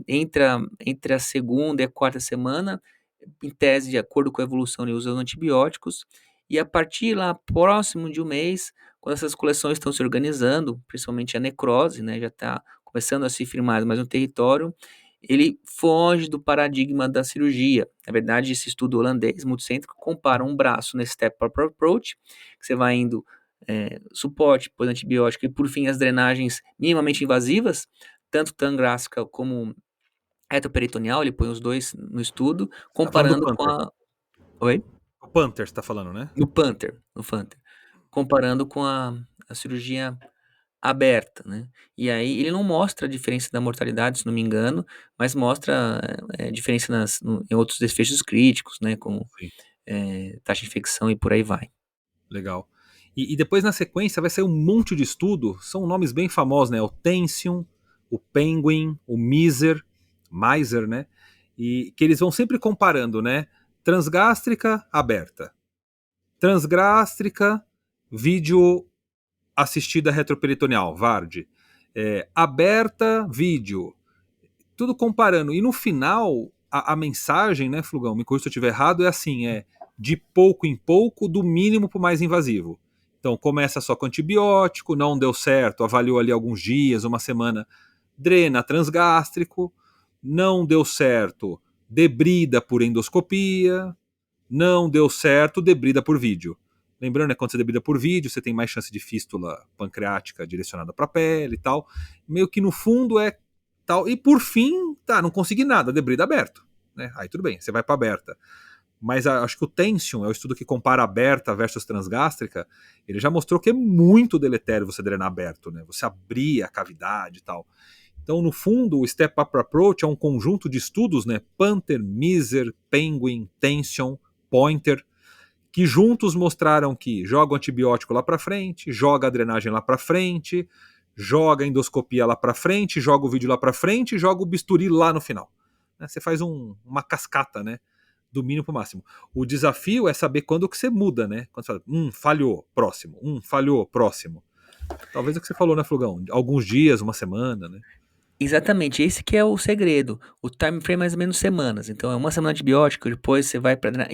entre a segunda e a quarta semana, em tese, de acordo com a evolução, ele usa os antibióticos. E a partir lá, próximo de um mês, quando essas coleções estão se organizando, principalmente a necrose, né, já está começando a se firmar mais no território, ele foge do paradigma da cirurgia. Na verdade, esse estudo holandês, multicêntrico, compara um braço nesse step-up approach, que você vai indo suporte, depois antibiótico e, por fim, as drenagens minimamente invasivas, tanto tangráfica como retroperitoneal, ele põe os dois no estudo, Você tá falando do comparando com Panther. a... Oi? O Panther você tá falando, né? No Panther, comparando com a cirurgia aberta, né? E aí ele não mostra a diferença da mortalidade, se não me engano, mas mostra diferença em outros desfechos críticos, né? Como Sim. taxa de infecção e por aí vai. Legal. E depois na sequência vai sair um monte de estudo, são nomes bem famosos, né? O Tension, o Penguin, o Miser, né? E que eles vão sempre comparando, né? Transgástrica aberta, transgástrica, vídeo assistida retroperitoneal, VARD, aberta, vídeo, tudo comparando. E no final, a mensagem, né, Flugão, me corrija se eu estiver errado, é assim, de pouco em pouco, do mínimo para o mais invasivo. Então, começa só com antibiótico, não deu certo, avaliou ali alguns dias, uma semana, drena transgástrico, não deu certo, debrida por endoscopia, não deu certo, debrida por vídeo. Lembrando, quando você debrida por vídeo, você tem mais chance de fístula pancreática direcionada para a pele e tal. Meio que no fundo é tal. E por fim, tá, não consegui nada, debrida aberto. Né? Aí tudo bem, você vai para aberta. Mas acho que o Tension, é o estudo que compara aberta versus transgástrica, ele já mostrou que é muito deletério você drenar aberto, né? Você abrir a cavidade e tal. Então, no fundo, o Step Up Approach é um conjunto de estudos, né? Panther, Miser, Penguin, Tension, Pointer, que juntos mostraram que joga o antibiótico lá para frente, joga a drenagem lá para frente, joga a endoscopia lá para frente, joga o vídeo lá para frente, joga o bisturi lá no final. Você faz uma cascata, né? Do mínimo para o máximo. O desafio é saber quando que você muda, né? Quando você fala, falhou, próximo. Falhou, próximo. Talvez é o que você falou, né, Flugão? Alguns dias, uma semana, né? Exatamente, esse que é o segredo. O time frame é mais ou menos semanas. Então, é uma semana de antibiótico, depois você vai para drenar.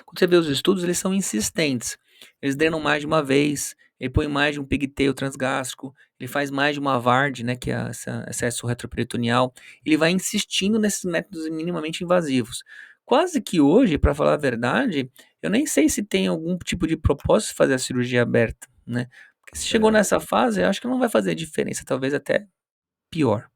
Quando você vê os estudos, eles são insistentes. Eles drenam mais de uma vez, ele põe mais de um pigtail transgástrico, ele faz mais de uma VARD, né, que é acesso retroperitoneal. Ele vai insistindo nesses métodos minimamente invasivos. Quase que hoje, para falar a verdade, eu nem sei se tem algum tipo de propósito de fazer a cirurgia aberta, né? Porque se chegou nessa fase, eu acho que não vai fazer diferença, talvez até pior.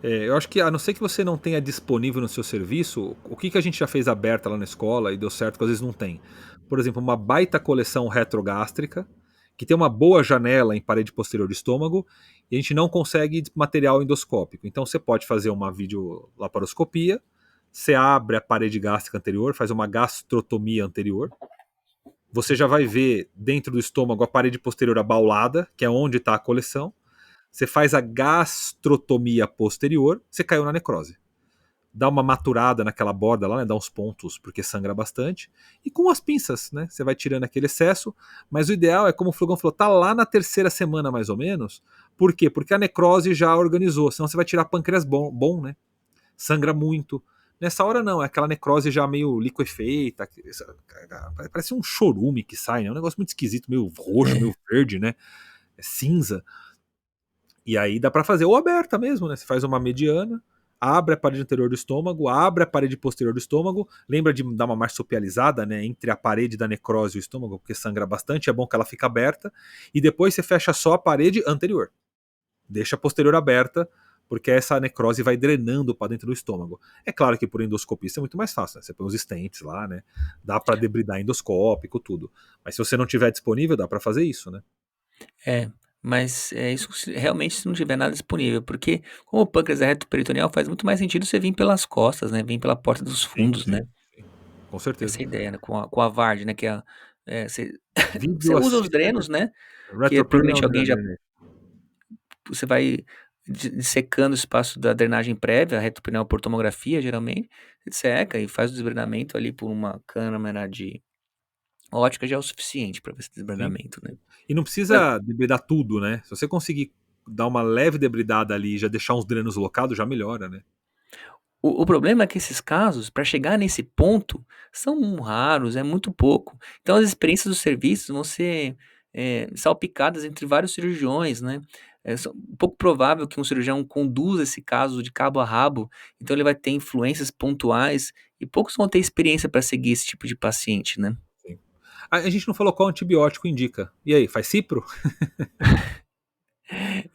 Eu acho que, a não ser que você não tenha disponível no seu serviço, o que a gente já fez aberta lá na escola e deu certo, que às vezes não tem. Por exemplo, uma baita coleção retrogástrica, que tem uma boa janela em parede posterior do estômago, e a gente não consegue material endoscópico. Então você pode fazer uma videolaparoscopia, você abre a parede gástrica anterior, faz uma gastrotomia anterior, você já vai ver dentro do estômago a parede posterior abaulada, que é onde está a coleção. Você faz a gastrotomia posterior, você caiu na necrose. Dá uma maturada naquela borda lá, né? Dá uns pontos, porque sangra bastante. E com as pinças, né? Você vai tirando aquele excesso. Mas o ideal é, como o Flugão falou, tá lá na terceira semana, mais ou menos. Por quê? Porque a necrose já organizou. Senão você vai tirar pâncreas bom, né? Sangra muito. Nessa hora não, é aquela necrose já meio liquefeita, parece um chorume que sai, né? É um negócio muito esquisito, meio roxo, meio verde, né? É cinza. E aí dá pra fazer ou aberta mesmo, né? Você faz uma mediana, abre a parede anterior do estômago, abre a parede posterior do estômago, lembra de dar uma marsupializada, né, entre a parede da necrose e o estômago, porque sangra bastante, é bom que ela fique aberta, e depois você fecha só a parede anterior. Deixa a posterior aberta, porque essa necrose vai drenando para dentro do estômago. É claro que por endoscopia isso é muito mais fácil, né? Você põe os stents lá, né? Dá para debridar endoscópico, tudo. Mas se você não tiver disponível, dá para fazer isso, né? É, mas é isso realmente se não tiver nada disponível, porque como o pâncreas é reto peritoneal, faz muito mais sentido você vir pelas costas, né? Vir pela porta dos Sim, fundos, né? sim, sim. Com certeza. Essa é a ideia, né? Com a VARD, né? Você, você Video usa os Assisted drenos, né? Que Retroperitoneal provavelmente alguém já. Drainage. Você vai dissecando o espaço da drenagem prévia, a retroperitoneal por tomografia, geralmente. Você seca e faz o desbrenamento ali por uma câmera de ótica, já é o suficiente para ver esse Sim. desbrenamento, né? E não precisa debridar tudo, né? Se você conseguir dar uma leve debridada ali e já deixar uns drenos locados, já melhora, né? O problema é que esses casos, para chegar nesse ponto, são raros, é muito pouco. Então as experiências dos serviços vão ser salpicadas entre vários cirurgiões, né? É um pouco provável que um cirurgião conduza esse caso de cabo a rabo, então ele vai ter influências pontuais e poucos vão ter experiência para seguir esse tipo de paciente, né? Sim. A gente não falou qual antibiótico indica. E aí, faz cipro?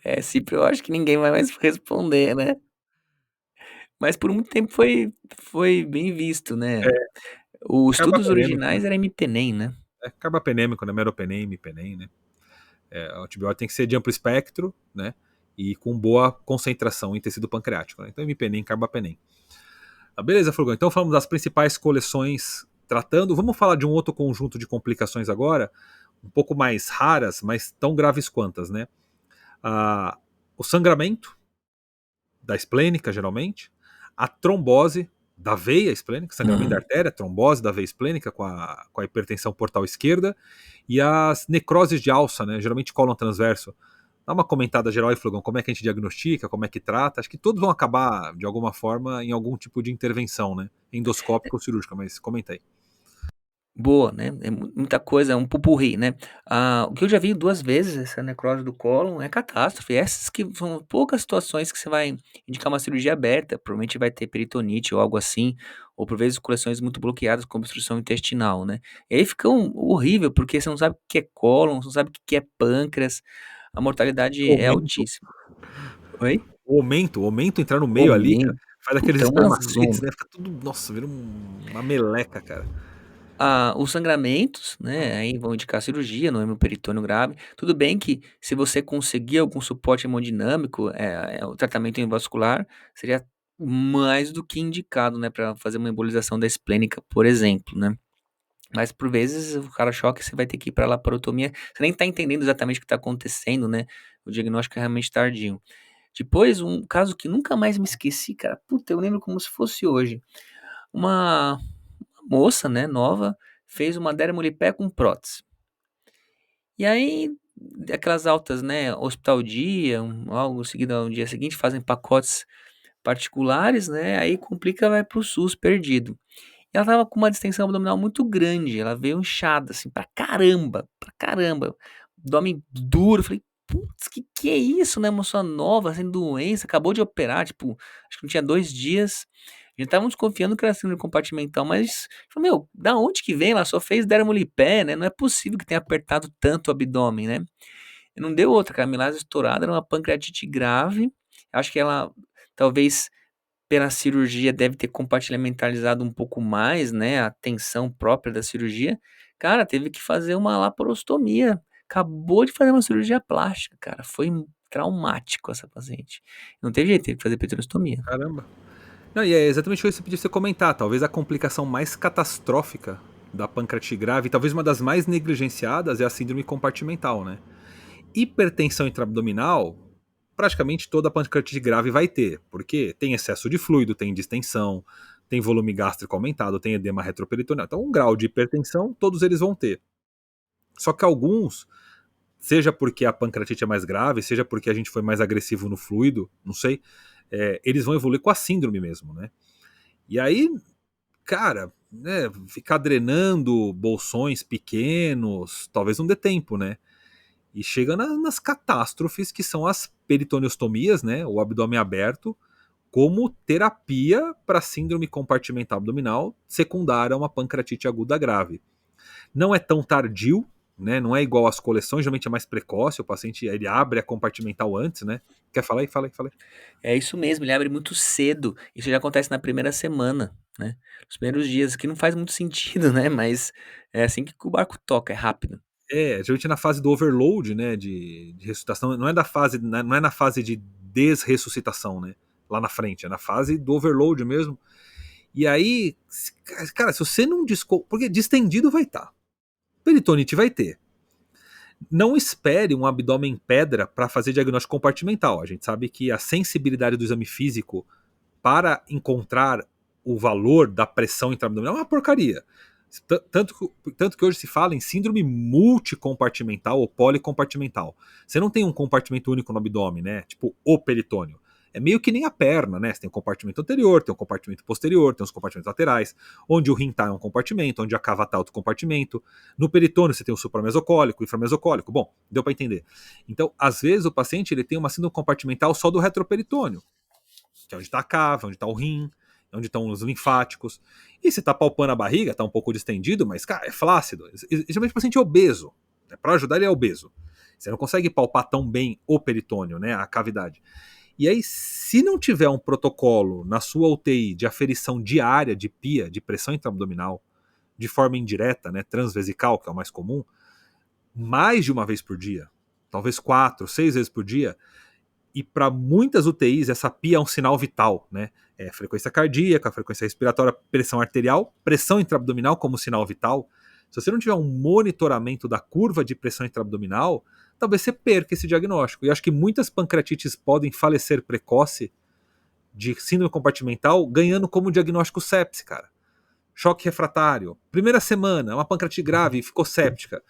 É, sempre eu acho que ninguém vai mais responder, né? Mas por muito tempo foi bem visto, né? É, Os estudos carbapenêmico, né? originais era imipenem, né? É, carbapenêmico, né? Meropenem, imipenem, né? É, o antibiótico tem que ser de amplo espectro, né? E com boa concentração em tecido pancreático, né? Então, imipenem, carbapenem. Ah, beleza, Furgão. Então, falamos das principais coleções tratando. Vamos falar de um outro conjunto de complicações agora, um pouco mais raras, mas tão graves quantas, né? Ah, o sangramento da esplênica, geralmente, a trombose da veia esplênica, sangramento da Uhum. artéria, trombose da veia esplênica com a hipertensão portal esquerda, e as necroses de alça, né, geralmente cólon transverso. Dá uma comentada geral aí, Flugão, como é que a gente diagnostica, como é que trata. Acho que todos vão acabar, de alguma forma, em algum tipo de intervenção, né? Endoscópica ou cirúrgica, mas comenta aí. Boa, né, é muita coisa, é um pupurri, né. O que eu já vi 2 vezes essa necrose do cólon é catástrofe, essas que são poucas situações que você vai indicar uma cirurgia aberta, provavelmente vai ter peritonite ou algo assim, ou por vezes coleções muito bloqueadas com obstrução intestinal, né. E aí fica horrível, porque você não sabe o que é cólon, você não sabe o que é pâncreas, a mortalidade O é aumento, altíssima. Oi? o aumento entrar no meio ali, cara, Aumento. faz aqueles Puta, é uma espermacetes, zona. né? Fica tudo, nossa, vira uma meleca, cara. Os sangramentos, né, aí vão indicar cirurgia no hemoperitoneo grave. Tudo bem que se você conseguir algum suporte hemodinâmico, o tratamento endovascular seria mais do que indicado, né, para fazer uma embolização da esplênica, por exemplo, né. Mas por vezes o cara choque, você vai ter que ir para laparotomia, você nem tá entendendo exatamente o que tá acontecendo, né, o diagnóstico é realmente tardio. Depois, um caso que nunca mais me esqueci, cara, puta, eu lembro como se fosse hoje. Uma moça, né, nova, fez uma dermolipé com prótese. E aí, aquelas altas, né, hospital dia, algo seguido ao dia seguinte, fazem pacotes particulares, né, aí complica, vai para o SUS perdido. E ela estava com uma distensão abdominal muito grande, ela veio inchada, assim, pra caramba, abdômen duro, eu falei: "Putz, que é isso, né, moça nova, sem doença, acabou de operar", tipo, acho que não tinha 2 dias, já estavam desconfiando que era síndrome compartimental, mas, falei: "Meu, da onde que vem? Ela só fez dermolipé, né, não é possível que tenha apertado tanto o abdômen, né". E não deu outra, cara, amilase estourada, era uma pancreatite grave, acho que ela talvez pela cirurgia deve ter compartimentalizado um pouco mais, né, a tensão própria da cirurgia. Cara, teve que fazer uma laparostomia. Acabou de fazer uma cirurgia plástica, cara. Foi traumático essa paciente. Não teve jeito, teve que fazer peritonstomia. Caramba. Não, e é exatamente o que você podia você comentar. Talvez a complicação mais catastrófica da pancreatite grave, talvez uma das mais negligenciadas, é a síndrome compartimental, né? Hipertensão intraabdominal, praticamente toda pancreatite grave vai ter, porque tem excesso de fluido, tem distensão, tem volume gástrico aumentado, tem edema retroperitoneal. Então, um grau de hipertensão, todos eles vão ter. Só que alguns, seja porque a pancreatite é mais grave, seja porque a gente foi mais agressivo no fluido, não sei, eles vão evoluir com a síndrome mesmo, né? E aí, cara, né, ficar drenando bolsões pequenos, talvez não dê tempo, né? E chega nas catástrofes que são as peritoniostomias, né, o abdômen aberto, como terapia para síndrome compartimental abdominal secundária a uma pancreatite aguda grave. Não é tão tardio, né, não é igual às coleções, geralmente é mais precoce, o paciente ele abre a compartimental antes, né? Quer falar aí? Fala aí, fala aí. É isso mesmo, ele abre muito cedo. Isso já acontece na primeira semana, né? Nos primeiros dias, que não faz muito sentido, né? Mas é assim que o barco toca, é rápido. Geralmente na fase do overload, né, de ressuscitação, não é da fase, não é na fase de desressuscitação, né, lá na frente, é na fase do overload mesmo. E aí, cara, se você não porque distendido vai estar, peritonite vai ter. Não espere um abdômen pedra para fazer diagnóstico compartimental. A gente sabe que a sensibilidade do exame físico para encontrar o valor da pressão intraabdominal é uma porcaria. Tanto que hoje se fala em síndrome multicompartimental ou policompartimental. Você não tem um compartimento único no abdômen, né? Tipo o peritônio. É meio que nem a perna, né? Você tem um compartimento anterior, tem um compartimento posterior, tem os compartimentos laterais, onde o rim tá é um compartimento, onde a cava tá é outro compartimento. No peritônio você tem o supramesocólico, o inframesocólico. Bom, deu para entender. Então, às vezes o paciente ele tem uma síndrome compartimental só do retroperitônio, que é onde está a cava, onde está o rim, onde estão os linfáticos. E você está palpando a barriga, está um pouco distendido, mas, cara, é flácido. Geralmente o paciente é obeso. Para ajudar, ele é obeso. Você não consegue palpar tão bem o peritônio, né, a cavidade. E aí, se não tiver um protocolo na sua UTI de aferição diária de PIA, de pressão intraabdominal, de forma indireta, né, transvesical, que é o mais comum, mais de uma vez por dia, talvez 4, 6 vezes por dia, e para muitas UTIs essa PIA é um sinal vital, né? É frequência cardíaca, frequência respiratória, pressão arterial, pressão intraabdominal como sinal vital. Se você não tiver um monitoramento da curva de pressão intraabdominal, talvez você perca esse diagnóstico. E acho que muitas pancreatites podem falecer precoce de síndrome compartimental ganhando como diagnóstico sepse, cara. Choque refratário. Primeira semana, uma pancreatite grave e ficou séptica.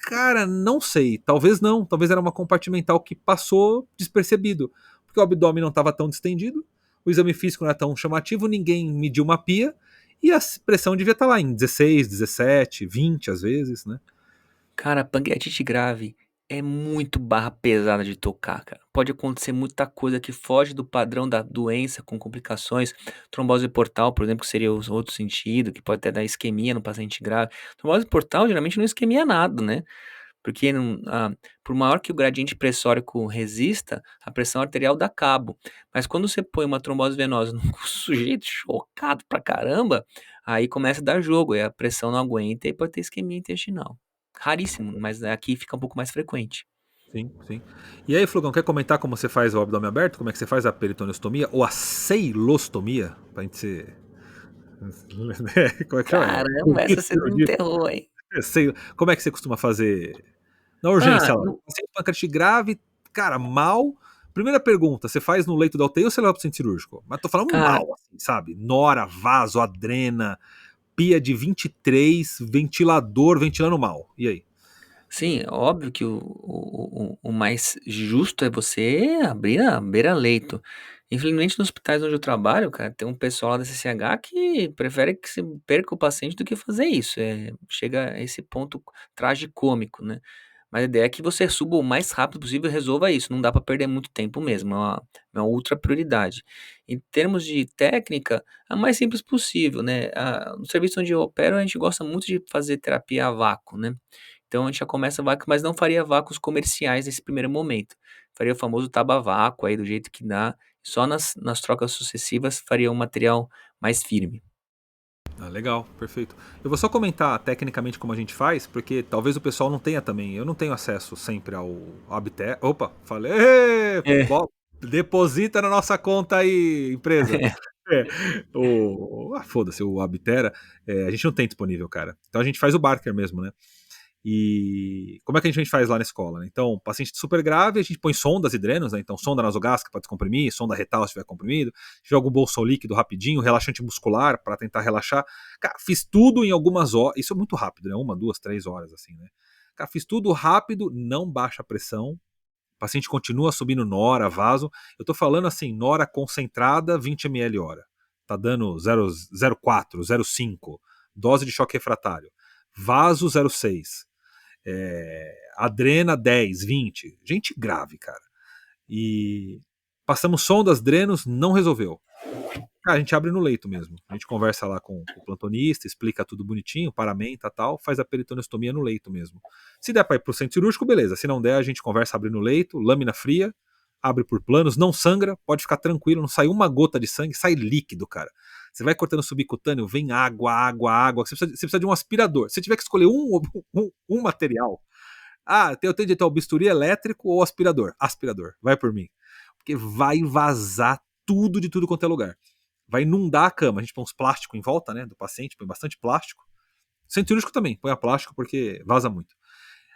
Cara, não sei. Talvez não. Talvez era uma compartimental que passou despercebido. Porque o abdômen não estava tão distendido, o exame físico não era tão chamativo, ninguém mediu uma pia e a pressão devia estar lá em 16, 17, 20 às vezes, né? Cara, pancreatite grave é muito barra pesada de tocar, cara. Pode acontecer muita coisa que foge do padrão da doença, com complicações. Trombose portal, por exemplo, que seria o outro sentido, que pode até dar isquemia no paciente grave. Trombose portal geralmente não isquemia nada, né? Porque por maior que o gradiente pressórico resista, a pressão arterial dá cabo. Mas quando você põe uma trombose venosa num sujeito chocado pra caramba, aí começa a dar jogo, e a pressão não aguenta e pode ter isquemia intestinal. Raríssimo, mas aqui fica um pouco mais frequente. Sim, sim. E aí, Flugão, quer comentar como você faz o abdômen aberto? Como é que você faz a peritoniostomia ou a ceilostomia? Pra gente ser. Como é que chama? Caramba, essa você desenterrou, hein? Como é que você costuma fazer na Ah, urgência lá? Paciente pancreatite grave, cara, mal. Primeira pergunta, você faz no leito da UTI ou você leva pro centro cirúrgico? Mas tô falando cara, mal, assim, sabe? Nora, vaso, adrena, pia de 23, ventilador, ventilando mal. E aí? sim, óbvio que o mais justo é você abrir a beira-leito. Infelizmente, nos hospitais onde eu trabalho, cara, tem um pessoal lá da CCH que prefere que se perca o paciente do que fazer isso. Chega a esse ponto tragicômico, né? Mas a ideia é que você suba o mais rápido possível e resolva isso. Não dá para perder muito tempo mesmo. É uma ultra prioridade. Em termos de técnica, a mais simples possível, né? No serviço onde eu opero, a gente gosta muito de fazer terapia a vácuo, né? Então a gente já começa vácuo, mas não faria vácuos comerciais nesse primeiro momento. Faria o famoso taba-vácuo aí do jeito que dá. Só nas trocas sucessivas faria um material mais firme. Ah, legal, perfeito. Eu vou só comentar tecnicamente como a gente faz, porque talvez o pessoal não tenha também. Eu não tenho acesso sempre ao Abter. Opa, falei. É. Deposita na nossa conta aí, empresa. É, foda-se, o Abtera, a gente não tem disponível, cara. Então a gente faz o Barker mesmo, né? E como é que a gente faz lá na escola, né? Então, paciente super grave, a gente põe sondas e drenos, né? Então, sonda nasogástrica para descomprimir, sonda retal se estiver comprimido, joga um bolsão líquido rapidinho, relaxante muscular para tentar relaxar. Cara, fiz tudo em algumas horas, isso é muito rápido, né? 1, 2, 3 horas, assim, né? Cara, fiz tudo rápido, não baixa a pressão, o paciente continua subindo nora, vaso. Eu tô falando assim, nora concentrada, 20 ml hora. tá dando 0,04, 0,5, dose de choque refratário, vaso 0,6, adrena 10, 20, gente grave, cara. E passamos sondas, drenos, não resolveu. Cara, a gente abre no leito mesmo. A gente conversa lá com o plantonista, explica tudo bonitinho, paramenta tal, faz a peritoneostomia no leito mesmo. Se der pra ir pro centro cirúrgico, beleza. Se não der, a gente conversa, abre no leito, lâmina fria, abre por planos, não sangra, pode ficar tranquilo, não sai uma gota de sangue, sai líquido, cara. Você vai cortando subcutâneo, vem água, água, água. Você precisa de um aspirador. Se tiver que escolher um material, eu tenho direito ao bisturi elétrico ou aspirador? Aspirador, vai por mim. Porque vai vazar tudo de tudo quanto é lugar. Vai inundar a cama. A gente põe uns plásticos em volta, né, do paciente, põe bastante plástico. Centro cirúrgico também, põe a plástico porque vaza muito.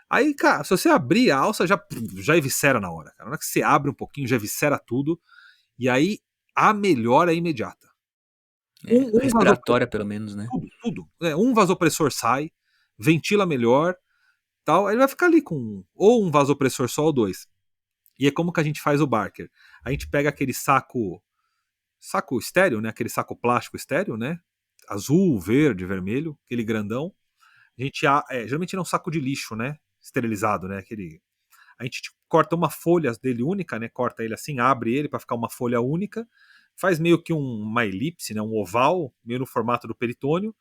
Aí, cara, se você abrir a alça, já eviscera na hora. Cara. Na hora que você abre um pouquinho, já eviscera tudo. E aí, a melhora é imediata. Respiratória, pelo menos, né? Tudo. Um vasopressor sai, ventila melhor, tal. Aí ele vai ficar ali com ou um vasopressor só ou dois. E é como que a gente faz o Barker. A gente pega aquele saco estéreo, né? Aquele saco plástico estéreo, né? Azul, verde, vermelho, aquele grandão. A gente geralmente não é um saco de lixo, né? Esterilizado, né? A gente corta uma folha dele única, né? Corta ele assim, abre ele para ficar uma folha única, faz meio que uma elipse, né? Um oval, meio no formato do peritônio,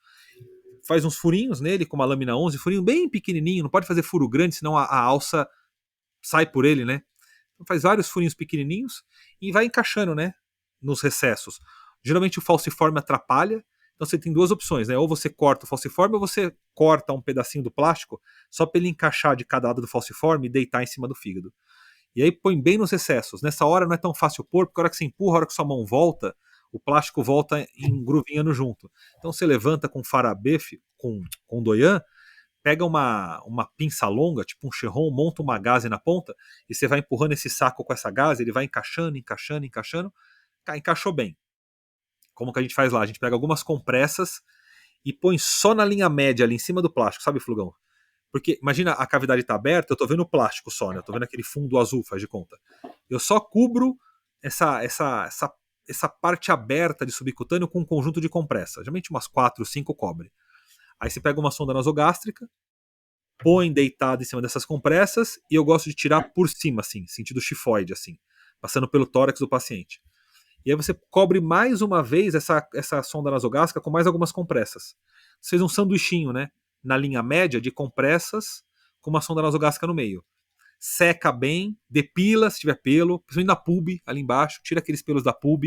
faz uns furinhos nele com uma lâmina 11, furinho bem pequenininho, não pode fazer furo grande, senão a alça sai por ele, né? Então faz vários furinhos pequenininhos e vai encaixando, né? Nos recessos. Geralmente o falciforme atrapalha, então você tem duas opções, né? Ou você corta o falciforme ou você corta um pedacinho do plástico só para ele encaixar de cada lado do falciforme e deitar em cima do fígado. E aí põe bem nos recessos. Nessa hora não é tão fácil pôr, porque a hora que você empurra, a hora que sua mão volta, o plástico volta engruvinhando junto. Então você levanta com farabefe, com doyan, pega uma pinça longa, tipo um cherron, monta uma gaze na ponta, e você vai empurrando esse saco com essa gaze, ele vai encaixando, encaixando, encaixando. Encaixou bem. Como que a gente faz lá? A gente pega algumas compressas e põe só na linha média ali em cima do plástico, sabe, Flugão? Porque imagina a cavidade tá aberta, eu tô vendo o plástico só, né? Eu tô vendo aquele fundo azul, faz de conta. Eu só cubro essa parte aberta de subcutâneo com um conjunto de compressa. Geralmente umas 4, 5 cobre. Aí você pega uma sonda nasogástrica, põe deitado em cima dessas compressas e eu gosto de tirar por cima, assim, sentido chifoide, assim, passando pelo tórax do paciente. E aí você cobre mais uma vez essa sonda nasogástrica com mais algumas compressas. Você fez um sanduichinho, né? Na linha média de compressas com uma sonda nasogástrica no meio. Seca bem, depila se tiver pelo, principalmente na pub, ali embaixo, tira aqueles pelos da pub,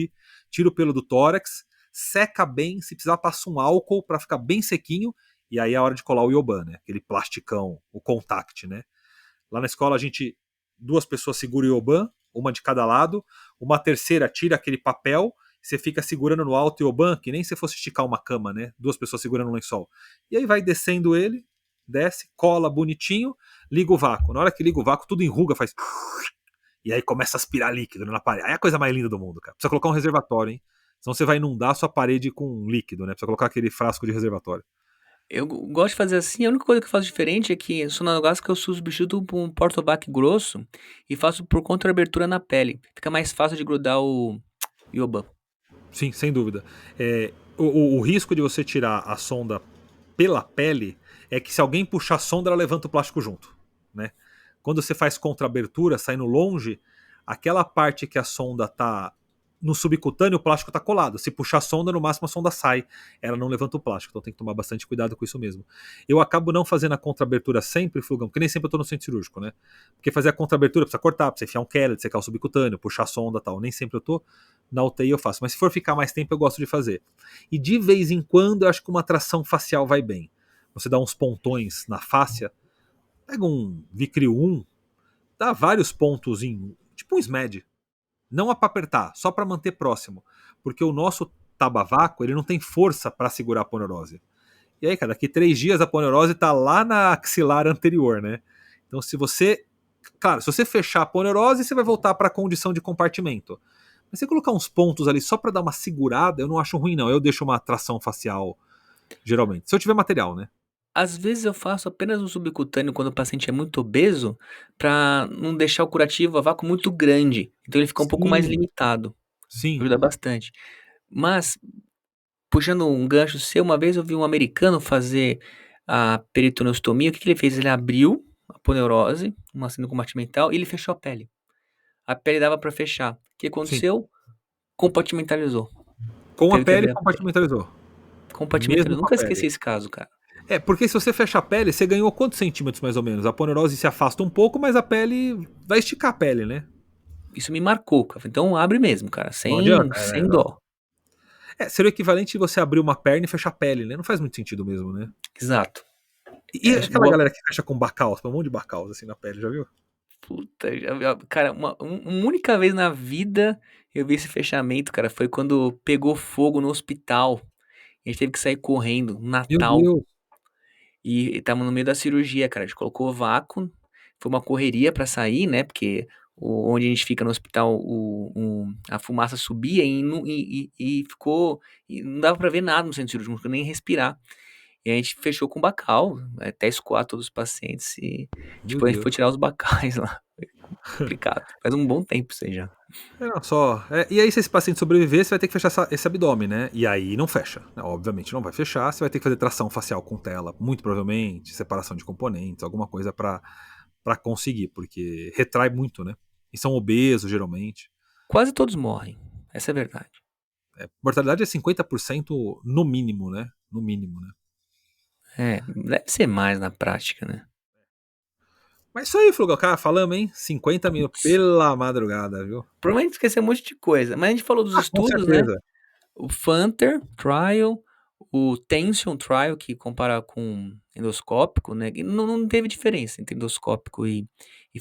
tira o pelo do tórax, seca bem, se precisar passa um álcool para ficar bem sequinho, e aí é a hora de colar o ioban, né? Aquele plasticão, o contact, né? Lá na escola duas pessoas seguram o ioban, uma de cada lado, uma terceira tira aquele papel, você fica segurando no alto ioban, que nem se fosse esticar uma cama, né? Duas pessoas segurando um lençol. E aí vai descendo ele, desce, cola bonitinho, liga o vácuo. Na hora que liga o vácuo, tudo enruga, faz... E aí começa a aspirar líquido na parede. Aí é a coisa mais linda do mundo, cara. Precisa colocar um reservatório, hein? Senão você vai inundar a sua parede com líquido, né? Precisa colocar aquele frasco de reservatório. Eu gosto de fazer assim, a única coisa que eu faço diferente é que sonogástrica eu substituo por um portobac grosso e faço por contra-abertura na pele. Fica mais fácil de grudar o ioban. Sim, sem dúvida. O risco de você tirar a sonda pela pele é que se alguém puxar a sonda, ela levanta o plástico junto, né? Quando você faz contra-abertura, saindo longe, aquela parte que a sonda tá no subcutâneo, o plástico tá colado. Se puxar a sonda, no máximo a sonda sai. Ela não levanta o plástico, então tem que tomar bastante cuidado com isso mesmo. Eu acabo não fazendo a contra-abertura sempre, Flugão, porque nem sempre eu tô no centro cirúrgico, né? Porque fazer a contra-abertura precisa cortar, precisa enfiar um Kelly, secar o subcutâneo, puxar a sonda e tal. Nem sempre eu tô. Na UTI eu faço. Mas se for ficar mais tempo, eu gosto de fazer. E de vez em quando, eu acho que uma tração facial vai bem. Você dá uns pontões na fáscia, pega um Vicryl 1, dá vários pontos em, tipo um SMED. Não é para apertar, só para manter próximo. Porque o nosso tabavaco, ele não tem força para segurar a poneurose. E aí, cara, daqui 3 dias a poneurose tá lá na axilar anterior, né? Então se você... Claro, se você fechar a poneurose, você vai voltar para a condição de compartimento. Mas você colocar uns pontos ali só para dar uma segurada, eu não acho ruim, não. Eu deixo uma tração facial, geralmente. Se eu tiver material, né? Às vezes eu faço apenas um subcutâneo quando o paciente é muito obeso, pra não deixar o curativo a vácuo muito grande. Então ele fica um pouco mais Sim, limitado. sim. Ajuda bastante. Mas puxando um gancho seu, uma vez eu vi um americano fazer a peritoneostomia. O que ele fez? Ele abriu a aponeurose, uma síndrome compartimental, e ele fechou a pele. A pele dava pra fechar. O que Sim. aconteceu? Compartimentalizou. Com a Teve que pele abrir a pele. compartimentalizou. Compartimentalizou. Mesmo com a Nunca pele. esqueci esse caso, cara. Porque se você fecha a pele, você ganhou quantos centímetros mais ou menos? A poneurose se afasta um pouco, mas a pele vai esticar a pele, né? Isso me marcou, cara. Então abre mesmo, cara. Não Sem, adianta, sem não. dó. Seria o equivalente de você abrir uma perna e fechar a pele, né? Não faz muito sentido mesmo, né? Exato. E aquela galera que fecha com bacaus, um monte de bacaus assim na pele, já viu? Puta, cara, uma única vez na vida eu vi esse fechamento, cara. Foi quando pegou fogo no hospital. A gente teve que sair correndo, no Meu Natal. Deus. E tava no meio da cirurgia, cara. A gente colocou o vácuo. Foi uma correria pra sair, né? Porque onde a gente fica no hospital, a fumaça subia e ficou. E não dava pra ver nada no centro cirúrgico, não conseguia nem respirar. E a gente fechou com bacal, até escoar todos os pacientes. E Meu tipo, a gente foi Deus. tirar os bacais lá. Foi complicado. Faz um bom tempo isso aí já. Não, só. E aí, se esse paciente sobreviver, você vai ter que fechar esse abdômen, né? E aí não fecha, né? Obviamente não vai fechar. Você vai ter que fazer tração facial com tela, muito provavelmente, separação de componentes, alguma coisa pra conseguir, porque retrai muito, né? E são obesos, geralmente. Quase todos morrem. Essa é a verdade. Mortalidade é 50% no mínimo, né? No mínimo, né? Deve ser mais na prática, né? Mas isso aí, Flugel, cara, falamos, hein? 50 minutos Putz. pela madrugada, viu? Provavelmente esqueceu um monte de coisa. Mas a gente falou dos Com estudos, né? certeza. O Fanter Trial, o Tension Trial, que compara com endoscópico, né? E não teve diferença entre endoscópico e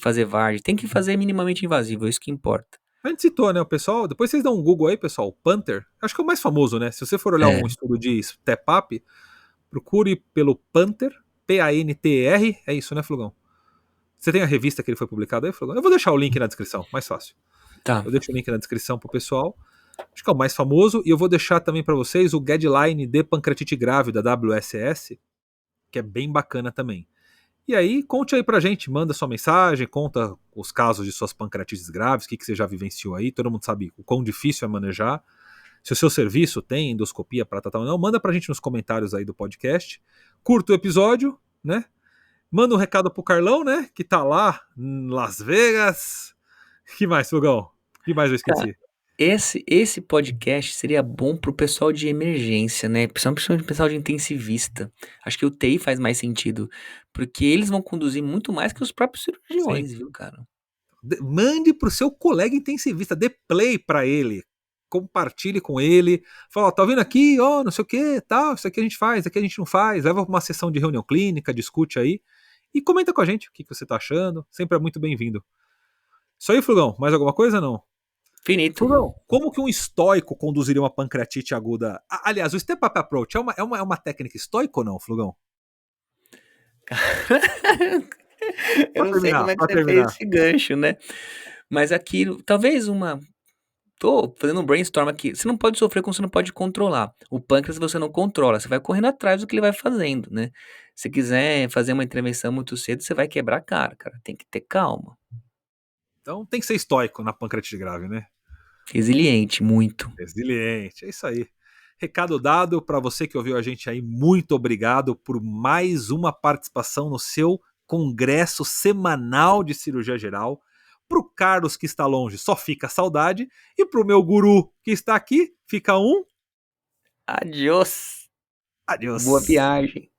fazer VARD. Tem que fazer minimamente invasivo, é isso que importa. A gente citou, né, o pessoal. Depois vocês dão um Google aí, pessoal. Panther. Acho que é o mais famoso, né? Se você for olhar É, um estudo de step up, procure pelo Panther. P-A-N-T-R. É isso, né, Flugão? Você tem a revista que ele foi publicado aí, Flugão? Eu vou deixar o link na descrição, mais fácil. tá. Eu deixo o link na descrição pro pessoal. Acho que é o mais famoso. E eu vou deixar também para vocês o Guideline de Pancreatite Grave da WSS, que é bem bacana também. E aí, conte aí pra gente, manda sua mensagem, conta os casos de suas pancreatites graves, o que você já vivenciou aí, todo mundo sabe o quão difícil é manejar. Se o seu serviço tem endoscopia para tratar ou não, manda pra gente nos comentários aí do podcast. Curta o episódio, né? Manda um recado pro Carlão, né? Que tá lá em Las Vegas. Que mais, Fogão? Que mais eu Cara, esqueci? esse podcast seria bom pro pessoal de emergência, né? Principalmente o pessoal de intensivista. Acho que o TI faz mais sentido, porque eles vão conduzir muito mais que os próprios Sim. cirurgiões, viu, cara? Mande pro seu colega intensivista, dê play pra ele. Compartilhe com ele. Fala, ó, tá vendo aqui, ó, não sei o que, tal, isso aqui a gente faz, isso aqui a gente não faz. Leva pra uma sessão de reunião clínica, discute aí. E comenta com a gente o que você tá achando. Sempre é muito bem-vindo. Isso aí, Flugão. Mais alguma coisa não? Finito. Flugão, como que um estoico conduziria uma pancreatite aguda? Aliás, o Step Up Approach é uma técnica estoica ou não, Flugão? Eu não sei como é que Pra você fez terminar. esse gancho, né? Mas aquilo, talvez uma. Tô fazendo um brainstorm aqui. Você não pode sofrer como você não pode controlar. O pâncreas você não controla, você vai correndo atrás do que ele vai fazendo, né? Se quiser fazer uma intervenção muito cedo, você vai quebrar a cara. Tem que ter calma. Então tem que ser estoico na pancreatite grave, né? Resiliente, muito. Resiliente, é isso aí. Recado dado para você que ouviu a gente aí, muito obrigado por mais uma participação no seu congresso semanal de cirurgia geral. Pro Carlos que está longe, só fica saudade. E pro meu guru que está aqui, fica um Adiós. Boa adeus. viagem.